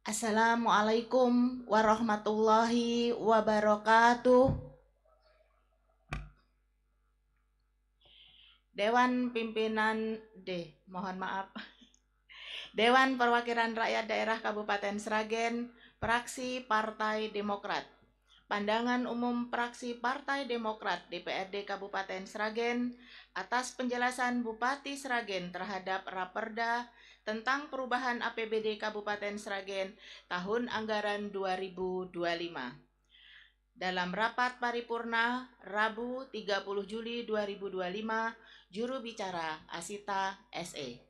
Assalamualaikum warahmatullahi wabarakatuh. Dewan Pimpinan mohon maaf. Dewan Perwakilan Rakyat Daerah Kabupaten Sragen, Fraksi Partai Demokrat. Pandangan Umum Fraksi Partai Demokrat DPRD Kabupaten Sragen atas penjelasan Bupati Sragen terhadap Raperda tentang perubahan APBD Kabupaten Sragen tahun anggaran 2025. Dalam rapat paripurna Rabu 30 Juli 2025, juru bicara Asita SE.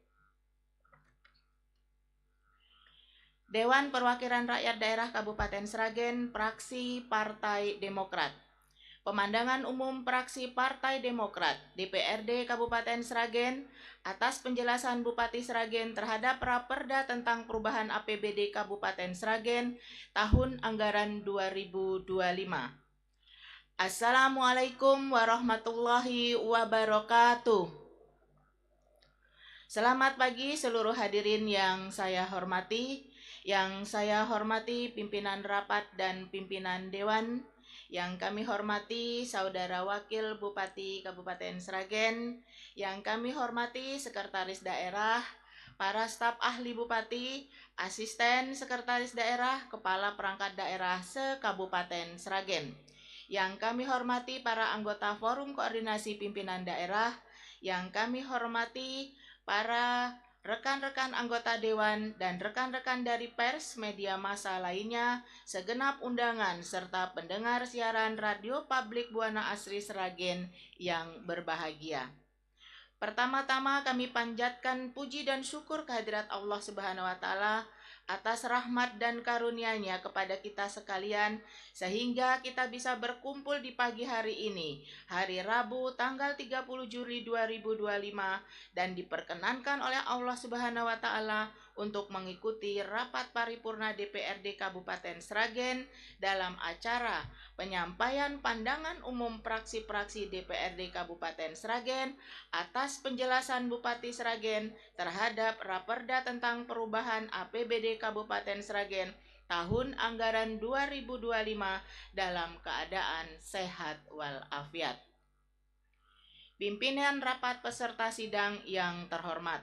Dewan Perwakilan Rakyat Daerah Kabupaten Sragen, Fraksi Partai Demokrat. Pemandangan Umum Fraksi Partai Demokrat DPRD Kabupaten Sragen atas penjelasan Bupati Sragen terhadap Raperda tentang perubahan APBD Kabupaten Sragen tahun anggaran 2025. Assalamualaikum warahmatullahi wabarakatuh. Selamat pagi seluruh hadirin yang saya hormati. Yang saya hormati pimpinan rapat dan pimpinan dewan, yang kami hormati Saudara Wakil Bupati Kabupaten Sragen, yang kami hormati Sekretaris Daerah, para staf ahli Bupati, asisten Sekretaris Daerah, Kepala Perangkat Daerah se-Kabupaten Sragen, yang kami hormati para anggota Forum Koordinasi Pimpinan Daerah, yang kami hormati para rekan-rekan anggota Dewan dan rekan-rekan dari pers media massa lainnya, segenap undangan serta pendengar siaran radio publik Buana Asri Sragen yang berbahagia. Pertama-tama kami panjatkan puji dan syukur kehadirat Allah Subhanahu wa Ta'ala atas rahmat dan karunia-Nya kepada kita sekalian, sehingga kita bisa berkumpul di pagi hari ini, hari Rabu tanggal 30 Juli 2025, dan diperkenankan oleh Allah Subhanahu wa Ta'ala untuk mengikuti rapat paripurna DPRD Kabupaten Sragen dalam acara penyampaian pandangan umum fraksi-fraksi DPRD Kabupaten Sragen atas penjelasan Bupati Sragen terhadap Raperda tentang perubahan APBD Kabupaten Sragen tahun anggaran 2025 dalam keadaan sehat walafiat. Pimpinan rapat peserta sidang yang terhormat,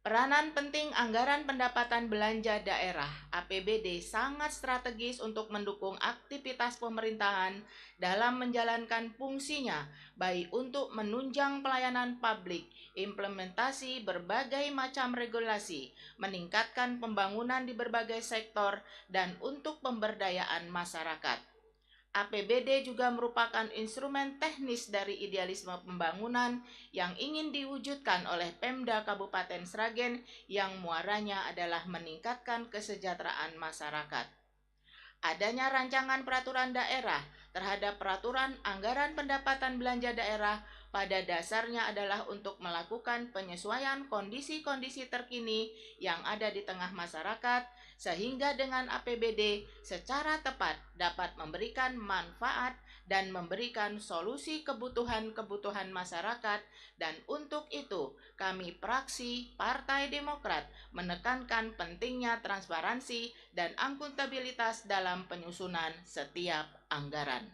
peranan penting anggaran pendapatan belanja daerah (APBD) sangat strategis untuk mendukung aktivitas pemerintahan dalam menjalankan fungsinya, baik untuk menunjang pelayanan publik, implementasi berbagai macam regulasi, meningkatkan pembangunan di berbagai sektor, dan untuk pemberdayaan masyarakat. APBD juga merupakan instrumen teknis dari idealisme pembangunan yang ingin diwujudkan oleh Pemda Kabupaten Sragen yang muaranya adalah meningkatkan kesejahteraan masyarakat. Adanya rancangan peraturan daerah terhadap peraturan anggaran pendapatan belanja daerah pada dasarnya adalah untuk melakukan penyesuaian kondisi-kondisi terkini yang ada di tengah masyarakat, sehingga dengan APBD secara tepat dapat memberikan manfaat dan memberikan solusi kebutuhan-kebutuhan masyarakat. Dan untuk itu kami fraksi Partai Demokrat menekankan pentingnya transparansi dan akuntabilitas dalam penyusunan setiap anggaran.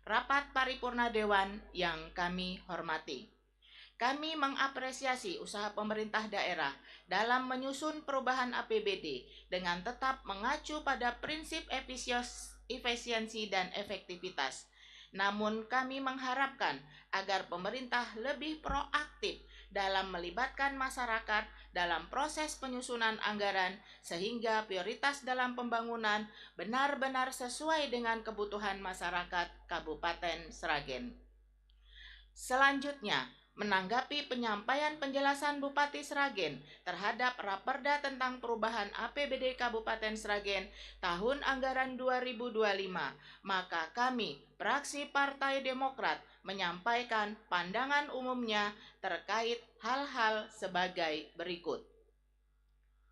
Rapat paripurna Dewan yang kami hormati, kami mengapresiasi usaha pemerintah daerah dalam menyusun perubahan APBD dengan tetap mengacu pada prinsip efisiensi dan efektivitas. Namun kami mengharapkan agar pemerintah lebih proaktif dalam melibatkan masyarakat dalam proses penyusunan anggaran, sehingga prioritas dalam pembangunan benar-benar sesuai dengan kebutuhan masyarakat Kabupaten Sragen. Selanjutnya, menanggapi penyampaian penjelasan Bupati Sragen terhadap Raperda tentang perubahan APBD Kabupaten Sragen tahun anggaran 2025, maka kami, fraksi Partai Demokrat, menyampaikan pandangan umumnya terkait hal-hal sebagai berikut.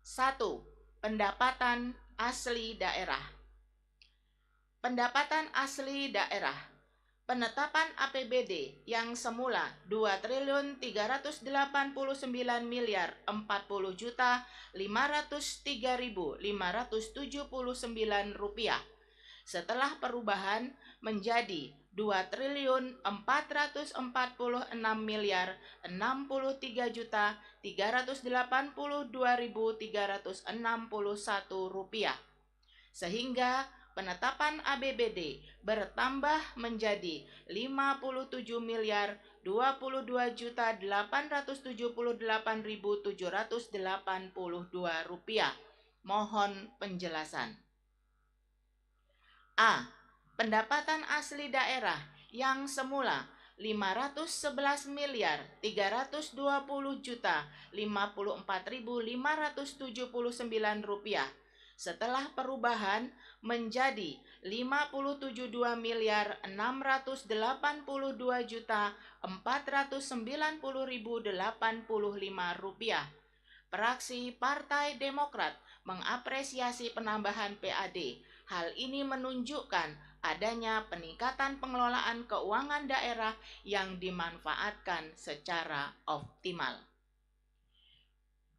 1. Pendapatan asli daerah. Pendapatan asli daerah. penetapan APBD yang semula Rp2.040.503.579 setelah perubahan menjadi Rp2.446.382.361 sehingga penetapan APBD bertambah menjadi Rp522.878.782. Mohon penjelasan. A. Pendapatan asli daerah yang semula Rp511.320.054.579 setelah perubahan menjadi Rp572.682.490.085. Fraksi Partai Demokrat mengapresiasi penambahan PAD. Hal ini menunjukkan adanya peningkatan pengelolaan keuangan daerah yang dimanfaatkan secara optimal.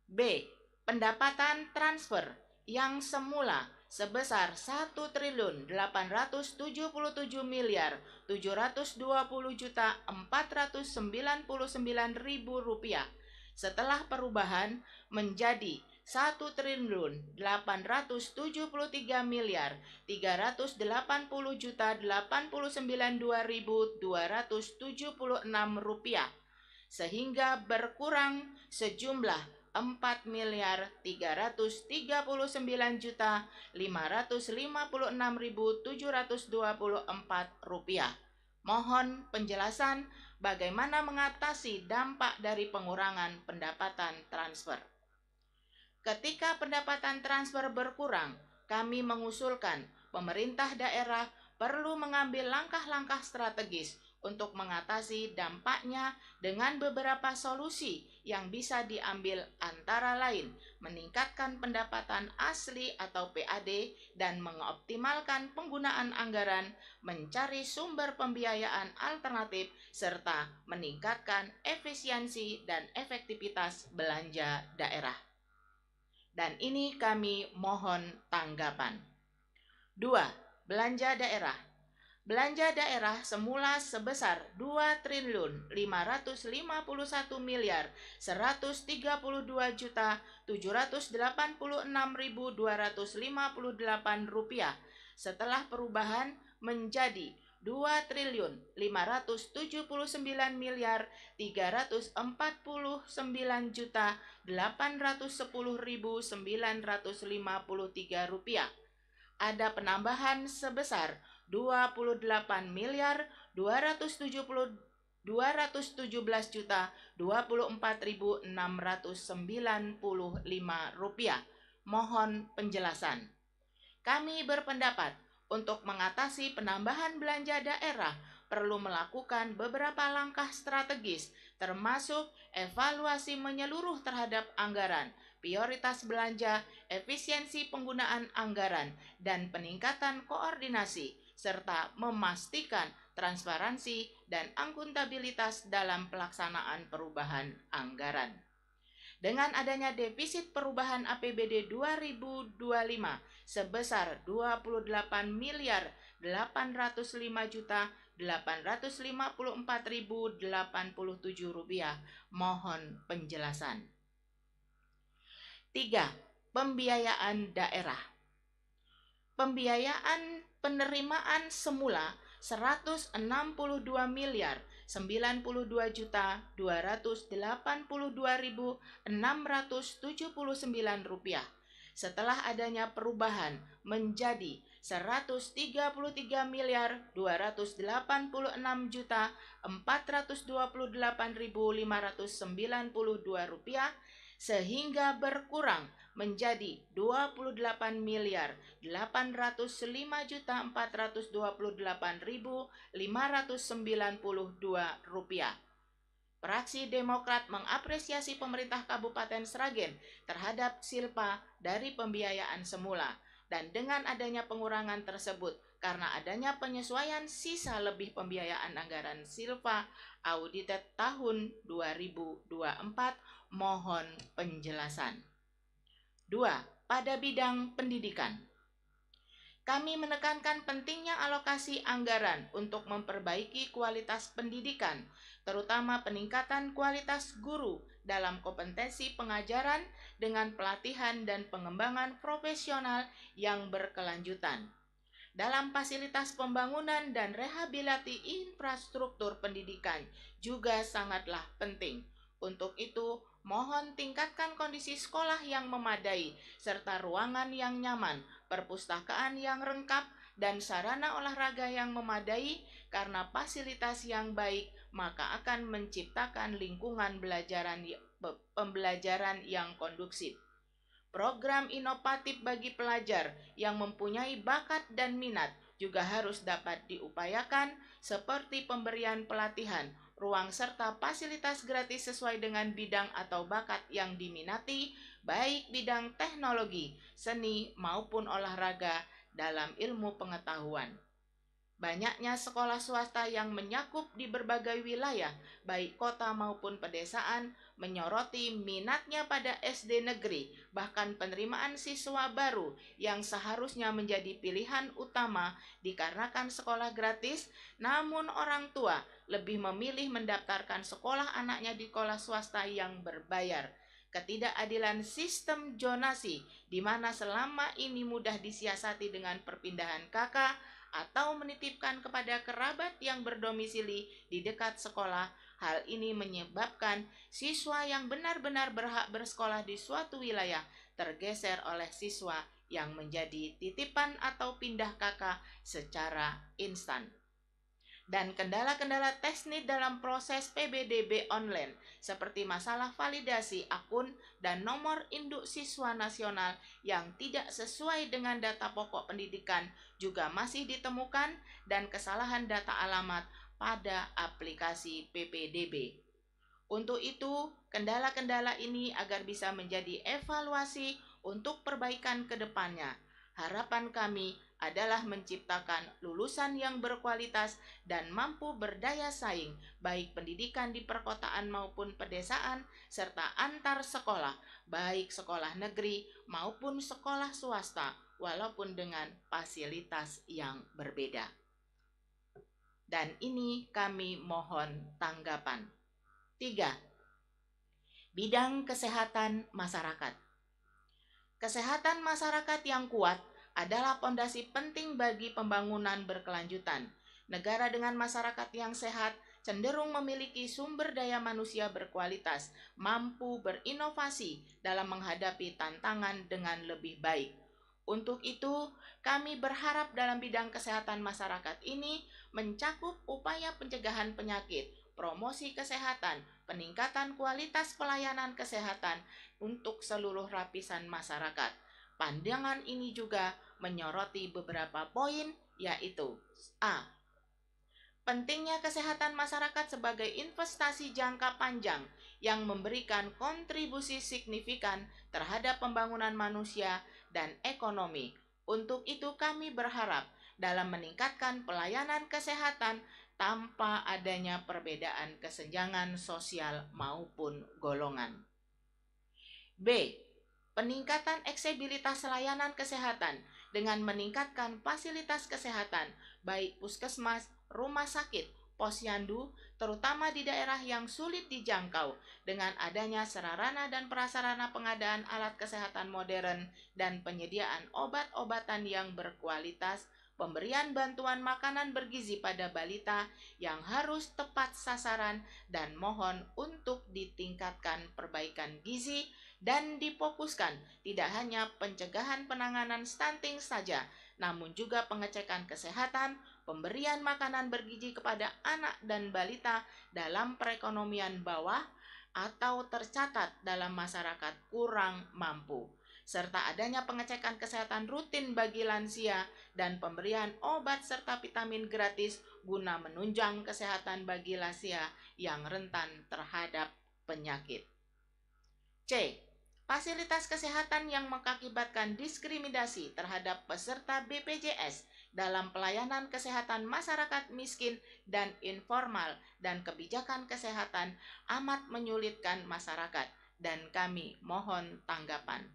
B. Pendapatan transfer yang semula sebesar Rp1.870.499.000 setelah perubahan menjadi Rp1.830.380.089.276 sehingga berkurang sejumlah Rp4.359.556.724. Mohon penjelasan bagaimana mengatasi dampak dari pengurangan pendapatan transfer. Ketika pendapatan transfer berkurang, kami mengusulkan pemerintah daerah perlu mengambil langkah-langkah strategis untuk mengatasi dampaknya dengan beberapa solusi yang bisa diambil antara lain meningkatkan pendapatan asli atau PAD dan mengoptimalkan penggunaan anggaran, mencari sumber pembiayaan alternatif, serta meningkatkan efisiensi dan efektivitas belanja daerah. Dan ini kami mohon tanggapan. 2. Belanja daerah. Belanja daerah semula sebesar Rp2.551.132.786.258 setelah perubahan menjadi Rp2.579.810.953. Ada penambahan sebesar Rp2.824.217.24.695. Mohon penjelasan. Kami berpendapat untuk mengatasi penambahan belanja daerah perlu melakukan beberapa langkah strategis, termasuk evaluasi menyeluruh terhadap anggaran, prioritas belanja, efisiensi penggunaan anggaran, dan peningkatan koordinasi, serta memastikan transparansi dan akuntabilitas dalam pelaksanaan perubahan anggaran. Dengan adanya defisit perubahan APBD 2025 sebesar Rp2.805.854.087, mohon penjelasan. 3. Pembiayaan daerah. Pembiayaan penerimaan semula Rp162.992.282.679 setelah adanya perubahan menjadi Rp133.286.428.592 sehingga berkurang menjadi Rp2.805.428.592. Fraksi Demokrat mengapresiasi pemerintah Kabupaten Sragen terhadap silpa dari pembiayaan semula. dan dengan adanya pengurangan tersebut karena adanya penyesuaian sisa lebih pembiayaan anggaran Silva audited tahun 2024, mohon penjelasan. 2. Pada bidang pendidikan, kami menekankan pentingnya alokasi anggaran untuk memperbaiki kualitas pendidikan, terutama peningkatan kualitas guru dalam kompetensi pengajaran dengan pelatihan dan pengembangan profesional yang berkelanjutan. Dalam fasilitas pembangunan dan rehabilitasi infrastruktur pendidikan juga sangatlah penting. Untuk itu, mohon tingkatkan kondisi sekolah yang memadai, serta ruangan yang nyaman, perpustakaan yang lengkap, dan sarana olahraga yang memadai, karena fasilitas yang baik maka akan menciptakan lingkungan pembelajaran yang kondusif. Program inovatif bagi pelajar yang mempunyai bakat dan minat juga harus dapat diupayakan, seperti pemberian pelatihan, ruang serta fasilitas gratis sesuai dengan bidang atau bakat yang diminati, baik bidang teknologi, seni maupun olahraga dalam ilmu pengetahuan. Banyaknya sekolah swasta yang menyakup di berbagai wilayah, baik kota maupun pedesaan, menyoroti minatnya pada SD negeri, bahkan penerimaan siswa baru yang seharusnya menjadi pilihan utama dikarenakan sekolah gratis, namun orang tua lebih memilih mendaftarkan sekolah anaknya di sekolah swasta yang berbayar. Ketidakadilan sistem zonasi, di mana selama ini mudah disiasati dengan perpindahan kakak atau menitipkan kepada kerabat yang berdomisili di dekat sekolah. Hal ini menyebabkan siswa yang benar-benar berhak bersekolah di suatu wilayah tergeser oleh siswa yang menjadi titipan atau pindah kakak secara instan. Dan kendala-kendala teknis dalam proses PBDB online seperti masalah validasi akun dan nomor induk siswa nasional yang tidak sesuai dengan data pokok pendidikan juga masih ditemukan, dan kesalahan data alamat pada aplikasi PPDB. Untuk itu, kendala-kendala ini agar bisa menjadi evaluasi untuk perbaikan ke depannya. Harapan kami adalah menciptakan lulusan yang berkualitas dan mampu berdaya saing, baik pendidikan di perkotaan maupun pedesaan, serta antar sekolah, baik sekolah negeri maupun sekolah swasta, walaupun dengan fasilitas yang berbeda. Dan ini kami mohon tanggapan. 3. Bidang kesehatan masyarakat. Kesehatan masyarakat yang kuat adalah fondasi penting bagi pembangunan berkelanjutan. Negara dengan masyarakat yang sehat cenderung memiliki sumber daya manusia berkualitas, mampu berinovasi dalam menghadapi tantangan dengan lebih baik. Untuk itu, kami berharap dalam bidang kesehatan masyarakat ini mencakup upaya pencegahan penyakit, promosi kesehatan, peningkatan kualitas pelayanan kesehatan untuk seluruh lapisan masyarakat. Pandangan ini juga menyoroti beberapa poin, yaitu: A. Pentingnya kesehatan masyarakat sebagai investasi jangka panjang yang memberikan kontribusi signifikan terhadap pembangunan manusia dan ekonomi. Untuk itu kami berharap dalam meningkatkan pelayanan kesehatan tanpa adanya perbedaan kesenjangan sosial maupun golongan. B. Peningkatan aksesibilitas layanan kesehatan dengan meningkatkan fasilitas kesehatan, baik puskesmas, rumah sakit, posyandu, terutama di daerah yang sulit dijangkau, dengan adanya sarana dan prasarana pengadaan alat kesehatan modern dan penyediaan obat-obatan yang berkualitas, pemberian bantuan makanan bergizi pada balita yang harus tepat sasaran, dan mohon untuk ditingkatkan perbaikan gizi dan difokuskan tidak hanya pencegahan penanganan stunting saja, namun juga pengecekan kesehatan, pemberian makanan bergizi kepada anak dan balita dalam perekonomian bawah atau tercatat dalam masyarakat kurang mampu, serta adanya pengecekan kesehatan rutin bagi lansia dan pemberian obat serta vitamin gratis guna menunjang kesehatan bagi lansia yang rentan terhadap penyakit. C. fasilitas kesehatan yang mengakibatkan diskriminasi terhadap peserta BPJS dalam pelayanan kesehatan masyarakat miskin dan informal, dan kebijakan kesehatan amat menyulitkan masyarakat, dan kami mohon tanggapan.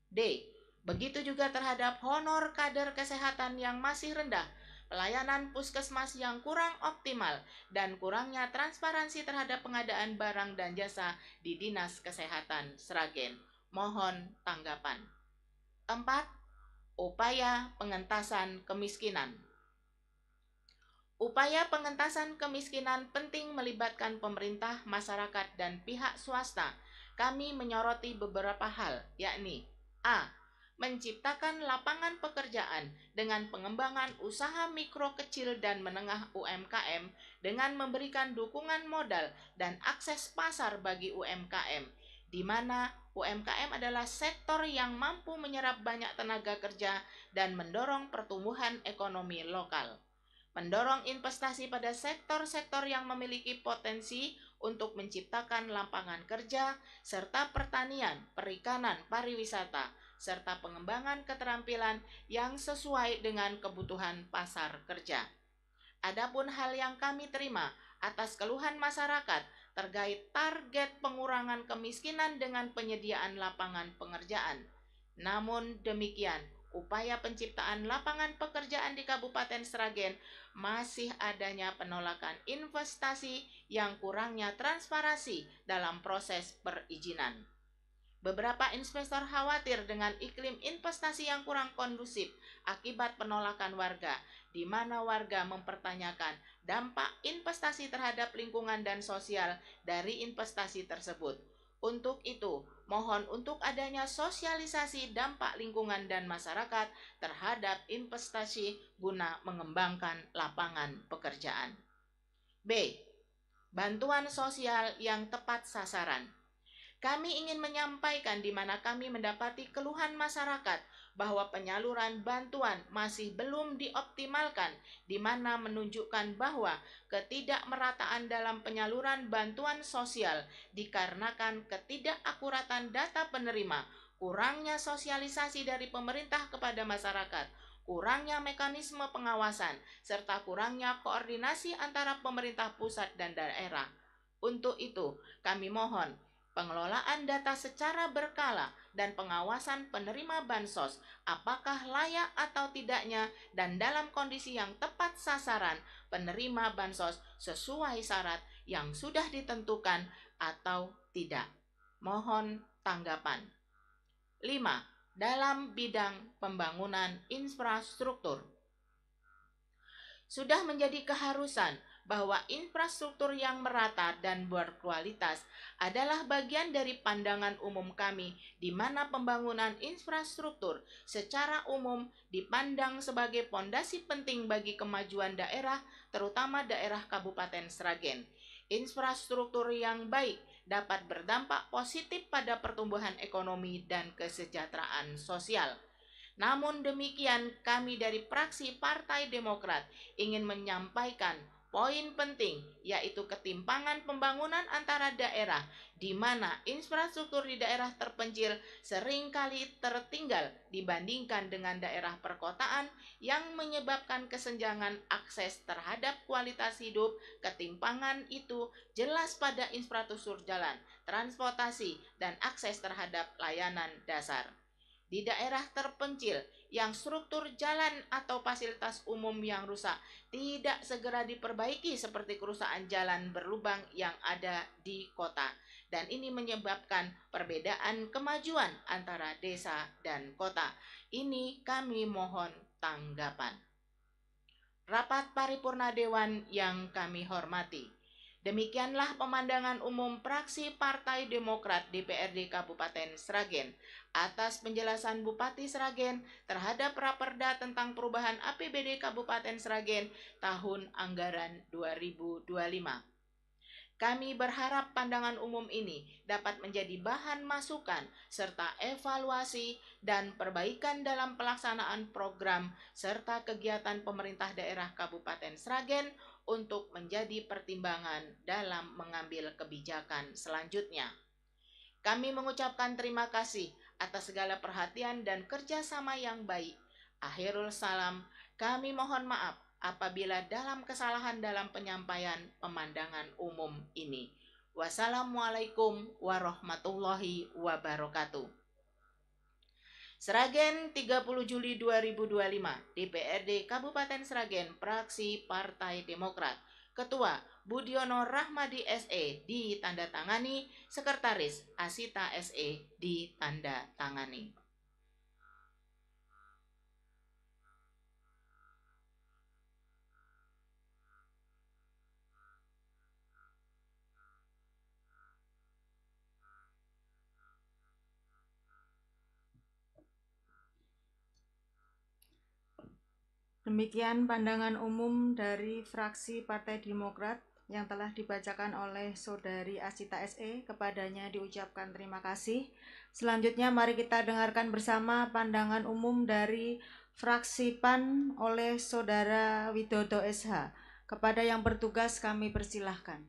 D. Begitu juga terhadap honor kader kesehatan yang masih rendah, pelayanan puskesmas yang kurang optimal, dan kurangnya transparansi terhadap pengadaan barang dan jasa di Dinas Kesehatan Sragen. Mohon tanggapan. 4. Upaya pengentasan kemiskinan. Upaya pengentasan kemiskinan penting melibatkan pemerintah, masyarakat, dan pihak swasta. Kami menyoroti beberapa hal, yakni A. Menciptakan lapangan pekerjaan dengan pengembangan usaha mikro, kecil, dan menengah UMKM dengan memberikan dukungan modal dan akses pasar bagi UMKM, di mana UMKM adalah sektor yang mampu menyerap banyak tenaga kerja dan mendorong pertumbuhan ekonomi lokal. Mendorong investasi pada sektor-sektor yang memiliki potensi untuk menciptakan lapangan kerja, serta pertanian, perikanan, pariwisata, serta pengembangan keterampilan yang sesuai dengan kebutuhan pasar kerja. Adapun hal yang kami terima atas keluhan masyarakat terkait target pengurangan kemiskinan dengan penyediaan lapangan pekerjaan. Namun demikian, upaya penciptaan lapangan pekerjaan di Kabupaten Sragen masih adanya penolakan investasi yang kurangnya transparansi dalam proses perizinan. Beberapa investor khawatir dengan iklim investasi yang kurang kondusif akibat penolakan warga, di mana warga mempertanyakan dampak investasi terhadap lingkungan dan sosial dari investasi tersebut. Untuk itu, mohon untuk adanya sosialisasi dampak lingkungan dan masyarakat terhadap investasi guna mengembangkan lapangan pekerjaan. B. Bantuan sosial yang tepat sasaran. Kami ingin menyampaikan di mana kami mendapati keluhan masyarakat bahwa penyaluran bantuan masih belum dioptimalkan, di mana menunjukkan bahwa ketidakmerataan dalam penyaluran bantuan sosial dikarenakan ketidakakuratan data penerima, kurangnya sosialisasi dari pemerintah kepada masyarakat, kurangnya mekanisme pengawasan, serta kurangnya koordinasi antara pemerintah pusat dan daerah. Untuk itu, kami mohon pengelolaan data secara berkala dan pengawasan penerima bansos, apakah layak atau tidaknya dan dalam kondisi yang tepat sasaran penerima bansos sesuai syarat yang sudah ditentukan atau tidak. Mohon tanggapan. 5. Dalam bidang pembangunan infrastruktur, sudah menjadi keharusan bahwa infrastruktur yang merata dan berkualitas adalah bagian dari pandangan umum kami, di mana pembangunan infrastruktur secara umum dipandang sebagai pondasi penting bagi kemajuan daerah, terutama daerah Kabupaten Sragen. Infrastruktur yang baik dapat berdampak positif pada pertumbuhan ekonomi dan kesejahteraan sosial. Namun demikian, kami dari fraksi Partai Demokrat ingin menyampaikan poin penting, yaitu ketimpangan pembangunan antara daerah, di mana infrastruktur di daerah terpencil seringkali tertinggal dibandingkan dengan daerah perkotaan, yang menyebabkan kesenjangan akses terhadap kualitas hidup. Ketimpangan itu jelas pada infrastruktur jalan, transportasi, dan akses terhadap layanan dasar. Di daerah terpencil yang struktur jalan atau fasilitas umum yang rusak tidak segera diperbaiki seperti kerusakan jalan berlubang yang ada di kota, dan ini menyebabkan perbedaan kemajuan antara desa dan kota. Ini kami mohon tanggapan. Rapat paripurna Dewan yang kami hormati, demikianlah pemandangan umum fraksi Partai Demokrat DPRD Kabupaten Sragen atas penjelasan Bupati Sragen terhadap Raperda tentang perubahan APBD Kabupaten Sragen tahun anggaran 2025. Kami berharap pandangan umum ini dapat menjadi bahan masukan serta evaluasi dan perbaikan dalam pelaksanaan program serta kegiatan pemerintah daerah Kabupaten Sragen untuk menjadi pertimbangan dalam mengambil kebijakan selanjutnya. Kami mengucapkan terima kasih atas segala perhatian dan kerjasama yang baik. Akhirul salam, kami mohon maaf apabila dalam kesalahan dalam penyampaian pemandangan umum ini. Wassalamualaikum warahmatullahi wabarakatuh. Sragen 30 Juli 2025, DPRD Kabupaten Sragen, Fraksi Partai Demokrat. Ketua Budiono Rahmadi SE ditandatangani, Sekretaris Asita SE ditandatangani.
Demikian pandangan umum dari fraksi Partai Demokrat yang telah dibacakan oleh Saudari Asita SE. Kepadanya diucapkan terima kasih. Selanjutnya mari kita dengarkan bersama pandangan umum dari fraksi PAN oleh Saudara Widodo SH. Kepada yang bertugas kami persilahkan.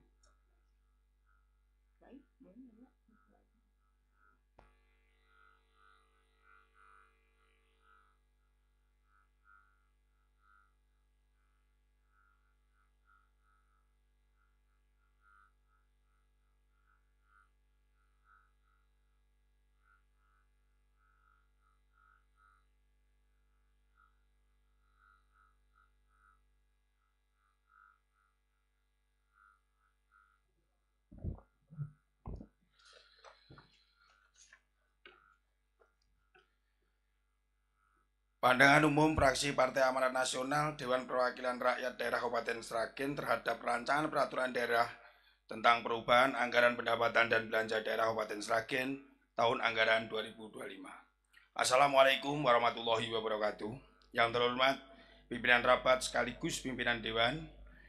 Pandangan umum fraksi Partai Amanat Nasional Dewan Perwakilan Rakyat Daerah Kabupaten Sragen terhadap rancangan peraturan daerah tentang perubahan anggaran pendapatan dan belanja daerah Kabupaten Sragen tahun anggaran 2025. Assalamualaikum warahmatullahi wabarakatuh. Yang terhormat pimpinan rapat sekaligus pimpinan dewan,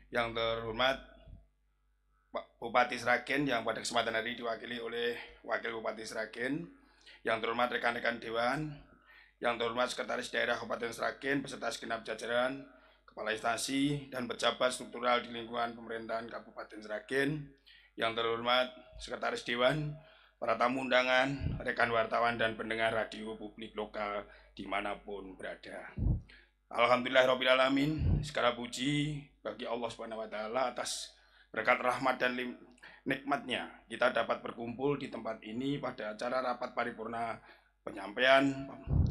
yang terhormat Pak Bupati Sragen yang pada kesempatan hari diwakili oleh Wakil Bupati Sragen, yang terhormat rekan-rekan dewan, yang terhormat Sekretaris Daerah Kabupaten Sragen beserta segenap jajaran, kepala instansi dan pejabat struktural di lingkungan pemerintahan Kabupaten Sragen, yang terhormat Sekretaris Dewan, para tamu undangan, rekan wartawan dan pendengar radio publik lokal dimanapun berada. Alhamdulillahirrahmanirrahim, segala puji bagi Allah SWT atas berkat rahmat dan nikmatnya kita dapat berkumpul di tempat ini pada acara rapat paripurna penyampaian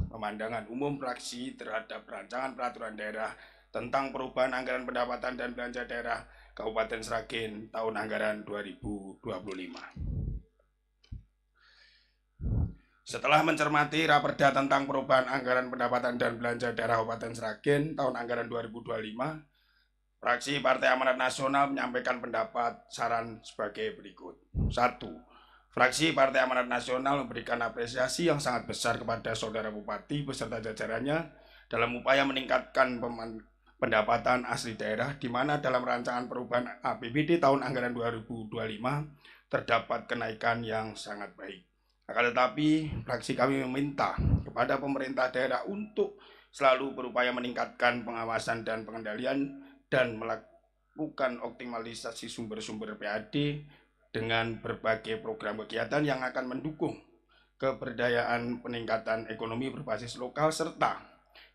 pemandangan umum fraksi terhadap rancangan peraturan daerah tentang perubahan anggaran pendapatan dan belanja daerah Kabupaten Sragen tahun anggaran 2025. Setelah mencermati Raperda tentang perubahan anggaran pendapatan dan belanja daerah Kabupaten Sragen tahun anggaran 2025, fraksi Partai Amanat Nasional menyampaikan pendapat saran sebagai berikut. 1. Fraksi Partai Amanat Nasional memberikan apresiasi yang sangat besar kepada Saudara Bupati beserta jajarannya dalam upaya meningkatkan pendapatan asli daerah, di mana dalam rancangan perubahan APBD tahun anggaran 2025 terdapat kenaikan yang sangat baik. Akan tetapi, fraksi kami meminta kepada pemerintah daerah untuk selalu berupaya meningkatkan pengawasan dan pengendalian dan melakukan optimalisasi sumber-sumber PAD dengan berbagai program kegiatan yang akan mendukung keberdayaan peningkatan ekonomi berbasis lokal, serta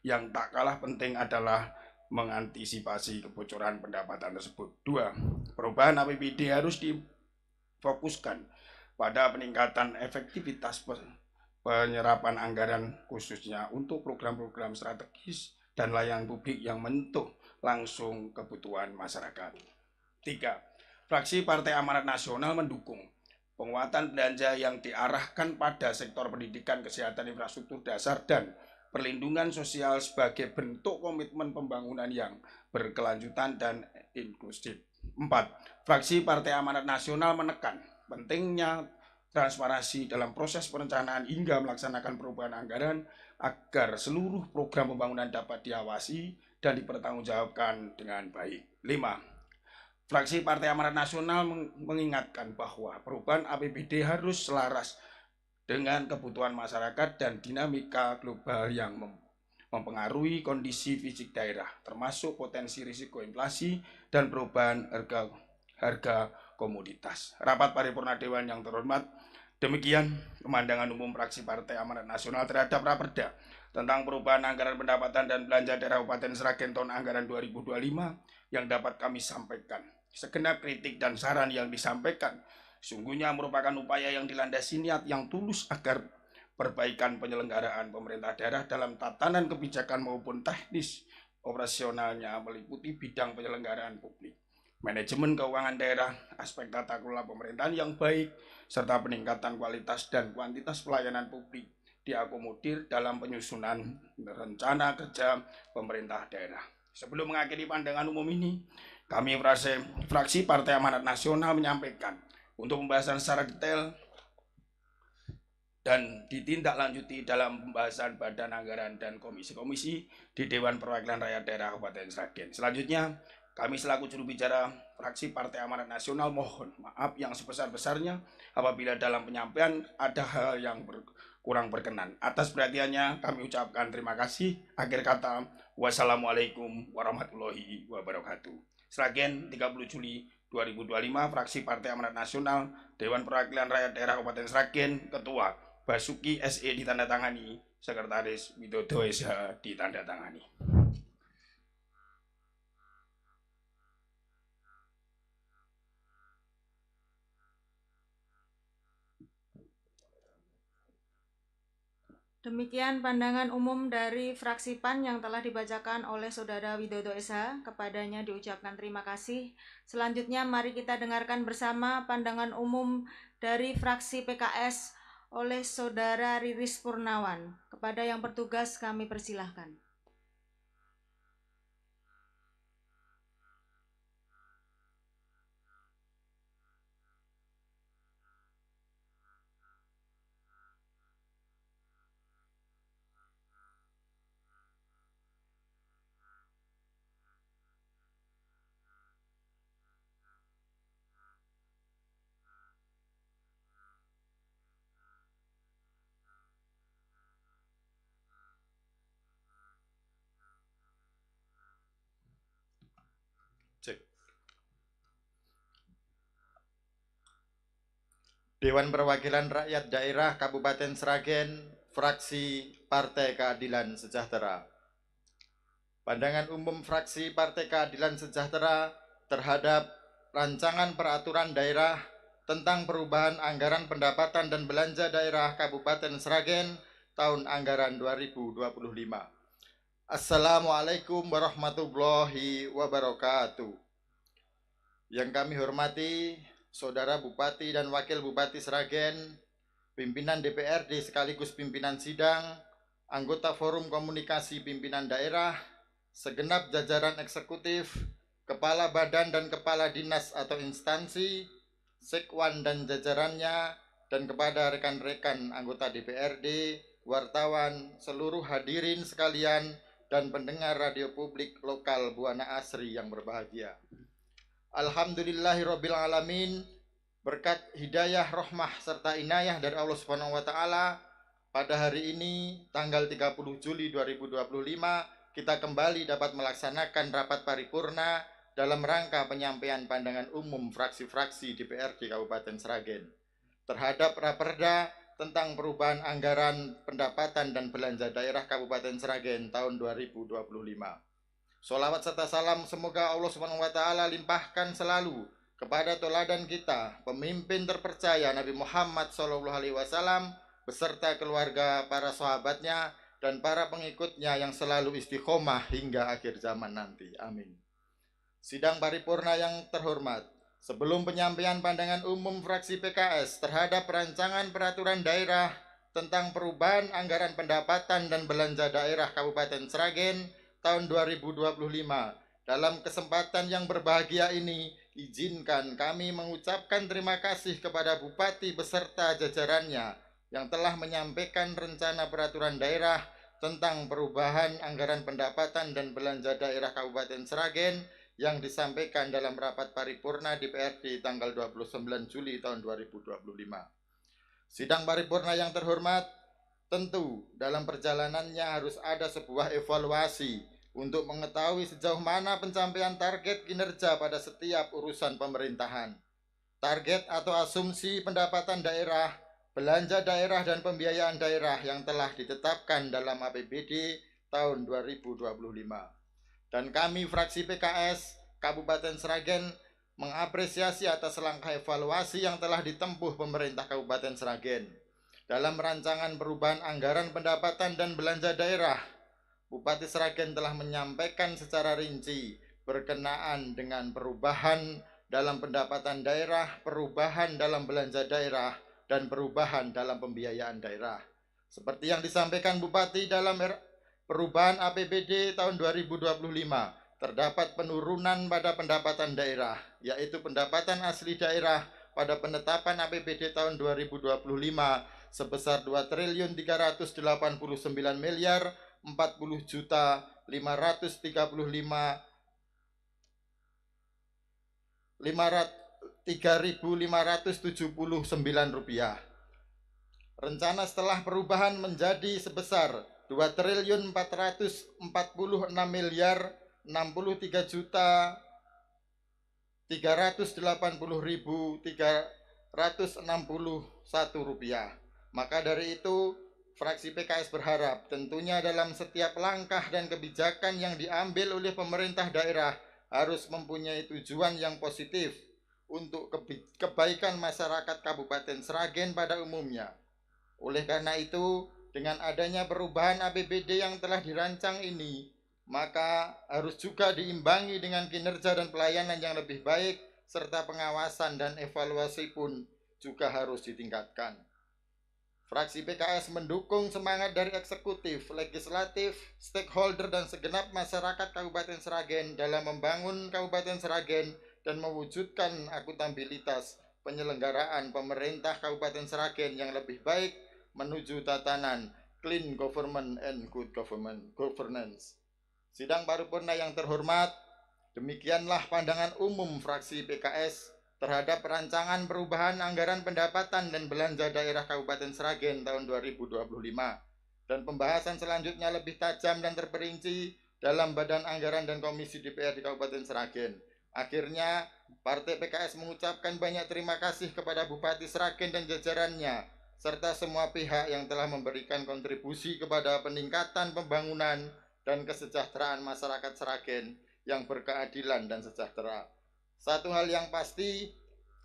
yang tak kalah penting adalah mengantisipasi kebocoran pendapatan tersebut. 2. Perubahan APBD harus difokuskan pada peningkatan efektivitas penyerapan anggaran khususnya untuk program-program strategis dan layanan publik yang menyentuh langsung kebutuhan masyarakat. 3. Fraksi Partai Amanat Nasional mendukung penguatan belanja yang diarahkan pada sektor pendidikan, kesehatan, infrastruktur dasar, dan perlindungan sosial sebagai bentuk komitmen pembangunan yang berkelanjutan dan inklusif. 4. Fraksi Partai Amanat Nasional menekan pentingnya transparansi dalam proses perencanaan hingga melaksanakan perubahan anggaran agar seluruh program pembangunan dapat diawasi dan dipertanggungjawabkan dengan baik. 5. Fraksi Partai Amanat Nasional mengingatkan bahwa perubahan APBD harus selaras dengan kebutuhan masyarakat dan dinamika global yang mempengaruhi kondisi fisik daerah, termasuk potensi risiko inflasi dan perubahan harga komoditas. Rapat paripurna Dewan yang terhormat Demikian pemandangan umum fraksi Partai Amanat Nasional terhadap Raperda tentang perubahan anggaran pendapatan dan belanja daerah Kabupaten Sragen tahun anggaran 2025 yang dapat kami sampaikan. Segenap kritik dan saran yang disampaikan sungguhnya merupakan upaya yang dilandasi niat yang tulus agar perbaikan penyelenggaraan pemerintah daerah dalam tatanan kebijakan maupun teknis operasionalnya meliputi bidang penyelenggaraan publik, manajemen keuangan daerah, aspek tata kelola pemerintahan yang baik, serta peningkatan kualitas dan kuantitas pelayanan publik diakomodir dalam penyusunan rencana kerja pemerintah daerah. Sebelum mengakhiri pandangan umum ini, kami fraksi Partai Amanat Nasional menyampaikan untuk pembahasan secara detail dan ditindaklanjuti dalam pembahasan badan anggaran dan komisi-komisi di Dewan Perwakilan Rakyat Daerah Kabupaten Sragen. Selanjutnya, kami selaku juru bicara fraksi Partai Amanat Nasional mohon maaf yang sebesar-besarnya apabila dalam penyampaian ada hal yang kurang berkenan. Atas perhatiannya kami ucapkan terima kasih. Akhir kata, wassalamualaikum warahmatullahi wabarakatuh. Sragen, 30 Juli 2025, fraksi Partai Amanat Nasional, Dewan Perwakilan Rakyat Daerah Kabupaten Sragen, Ketua Basuki SE ditandatangani, Sekretaris Widodo SH ditandatangani.
Demikian pandangan umum dari fraksi PAN yang telah dibacakan oleh Saudara Widodo SH. Kepadanya diucapkan terima kasih. Selanjutnya mari kita dengarkan bersama pandangan umum dari fraksi PKS oleh Saudara Riris Purnawan. Kepada yang bertugas kami persilahkan.
Dewan Perwakilan Rakyat Daerah Kabupaten Sragen, fraksi Partai Keadilan Sejahtera. Pandangan umum fraksi Partai Keadilan Sejahtera terhadap rancangan peraturan daerah tentang perubahan anggaran pendapatan dan belanja daerah Kabupaten Sragen tahun anggaran 2025. Assalamualaikum warahmatullahi wabarakatuh. Yang kami hormati Saudara Bupati dan Wakil Bupati Sragen, pimpinan DPRD sekaligus pimpinan sidang, anggota Forum Komunikasi Pimpinan Daerah, segenap jajaran eksekutif, kepala badan dan kepala dinas atau instansi, sekwan dan jajarannya, dan kepada rekan-rekan anggota DPRD, wartawan, seluruh hadirin sekalian, dan pendengar radio publik lokal Buana Asri yang berbahagia. Alhamdulillahirabbil alamin, berkat hidayah, rahmah serta inayah dari Allah Subhanahu wa taala, pada hari ini tanggal 30 Juli 2025 kita kembali dapat melaksanakan rapat paripurna dalam rangka penyampaian pandangan umum fraksi-fraksi DPRD Kabupaten Sragen terhadap Raperda tentang perubahan anggaran pendapatan dan belanja daerah Kabupaten Sragen tahun 2025. Sholawat serta salam semoga Allah Subhanahu wa taala limpahkan selalu kepada teladan kita, pemimpin terpercaya Nabi Muhammad SAW beserta keluarga, para sahabatnya, dan para pengikutnya yang selalu istiqomah hingga akhir zaman nanti. Amin. Sidang paripurna yang terhormat, sebelum penyampaian pandangan umum fraksi PKS terhadap rancangan peraturan daerah tentang perubahan anggaran pendapatan dan belanja daerah Kabupaten Sragen tahun 2025. Dalam kesempatan yang berbahagia ini, izinkan kami mengucapkan terima kasih kepada Bupati beserta jajarannya yang telah menyampaikan rencana peraturan daerah tentang perubahan anggaran pendapatan dan belanja daerah Kabupaten Sragen yang disampaikan dalam rapat paripurna DPRD tanggal 29 Juli tahun 2025. Sidang paripurna yang terhormat, tentu dalam perjalanannya harus ada sebuah evaluasi untuk mengetahui sejauh mana pencapaian target kinerja pada setiap urusan pemerintahan. Target atau asumsi pendapatan daerah belanja daerah dan pembiayaan daerah yang telah ditetapkan dalam APBD tahun 2025. Dan kami fraksi PKS Kabupaten Sragen mengapresiasi atas langkah evaluasi yang telah ditempuh pemerintah Kabupaten Sragen. Dalam rancangan perubahan anggaran pendapatan dan belanja daerah, Bupati Sragen telah menyampaikan secara rinci berkenaan dengan perubahan dalam pendapatan daerah, perubahan dalam belanja daerah, dan perubahan dalam pembiayaan daerah. Seperti yang disampaikan Bupati dalam perubahan APBD tahun 2025, terdapat penurunan pada pendapatan daerah, yaitu pendapatan asli daerah pada penetapan APBD tahun 2025 sebesar 2.340.539 rupiah. Rencana setelah perubahan menjadi sebesar 2.446.380.361 rupiah. Maka dari itu, fraksi PKS berharap tentunya dalam setiap langkah dan kebijakan yang diambil oleh pemerintah daerah harus mempunyai tujuan yang positif untuk kebaikan masyarakat Kabupaten Sragen pada umumnya. Oleh karena itu, dengan adanya perubahan APBD yang telah dirancang ini, maka harus juga diimbangi dengan kinerja dan pelayanan yang lebih baik, serta pengawasan dan evaluasi pun juga harus ditingkatkan. Fraksi PKS mendukung semangat dari eksekutif, legislatif, stakeholder, dan segenap masyarakat Kabupaten Sragen dalam membangun Kabupaten Sragen dan mewujudkan akuntabilitas penyelenggaraan pemerintah Kabupaten Sragen yang lebih baik menuju tatanan clean government and good governance. Sidang paripurna yang terhormat, demikianlah pandangan umum fraksi PKS terhadap rancangan perubahan anggaran pendapatan dan belanja daerah Kabupaten Sragen tahun 2025, dan pembahasan selanjutnya lebih tajam dan terperinci dalam Badan Anggaran dan Komisi DPR di Kabupaten Sragen. Akhirnya, Partai PKS mengucapkan banyak terima kasih kepada Bupati Sragen dan jajarannya, serta semua pihak yang telah memberikan kontribusi kepada peningkatan pembangunan dan kesejahteraan masyarakat Sragen yang berkeadilan dan sejahtera. Satu hal yang pasti,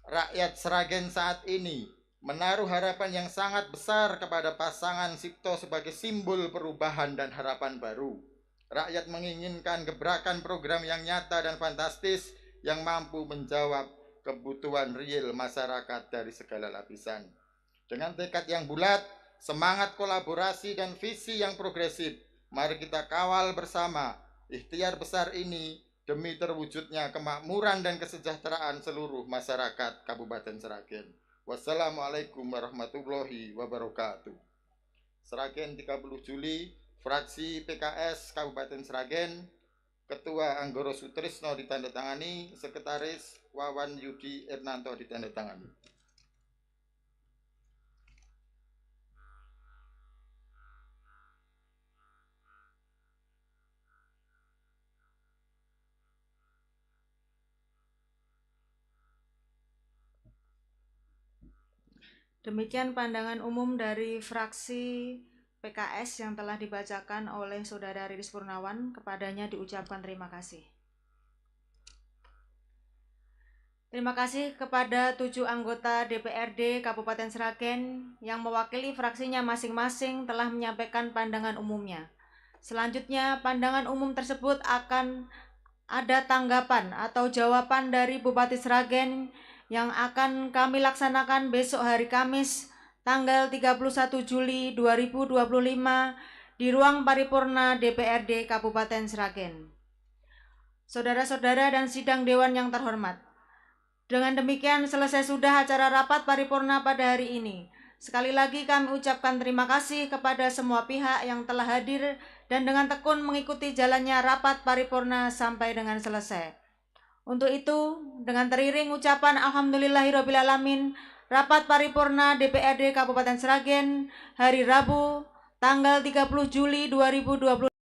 rakyat Sragen saat ini menaruh harapan yang sangat besar kepada pasangan Sipto sebagai simbol perubahan dan harapan baru. Rakyat menginginkan gebrakan program yang nyata dan fantastis yang mampu menjawab kebutuhan real masyarakat dari segala lapisan. Dengan tekad yang bulat, semangat kolaborasi dan visi yang progresif, mari kita kawal bersama ikhtiar besar ini demi terwujudnya kemakmuran dan kesejahteraan seluruh masyarakat Kabupaten Sragen. Wassalamualaikum warahmatullahi wabarakatuh. Sragen 30 Juli, fraksi PKS Kabupaten Sragen, Ketua Anggoro Sutrisno ditandatangani, Sekretaris Wawan Yudi Ernanto ditandatangani.
Demikian pandangan umum dari fraksi PKS yang telah dibacakan oleh Saudara Riris Purnawan. Kepadanya diucapkan terima kasih. Terima kasih kepada 7 anggota DPRD Kabupaten Sragen yang mewakili fraksinya masing-masing telah menyampaikan pandangan umumnya. Selanjutnya, pandangan umum tersebut akan ada tanggapan atau jawaban dari Bupati Sragen yang akan kami laksanakan besok hari Kamis tanggal 31 Juli 2025 di ruang paripurna DPRD Kabupaten Sragen. Saudara-saudara dan sidang dewan yang terhormat, dengan demikian selesai sudah acara rapat paripurna pada hari ini. Sekali lagi kami ucapkan terima kasih kepada semua pihak yang telah hadir dan dengan tekun mengikuti jalannya rapat paripurna sampai dengan selesai. Untuk itu, dengan teriring ucapan Alhamdulillahirrabbilalamin, rapat paripurna DPRD Kabupaten Sragen hari Rabu tanggal 30 Juli 2020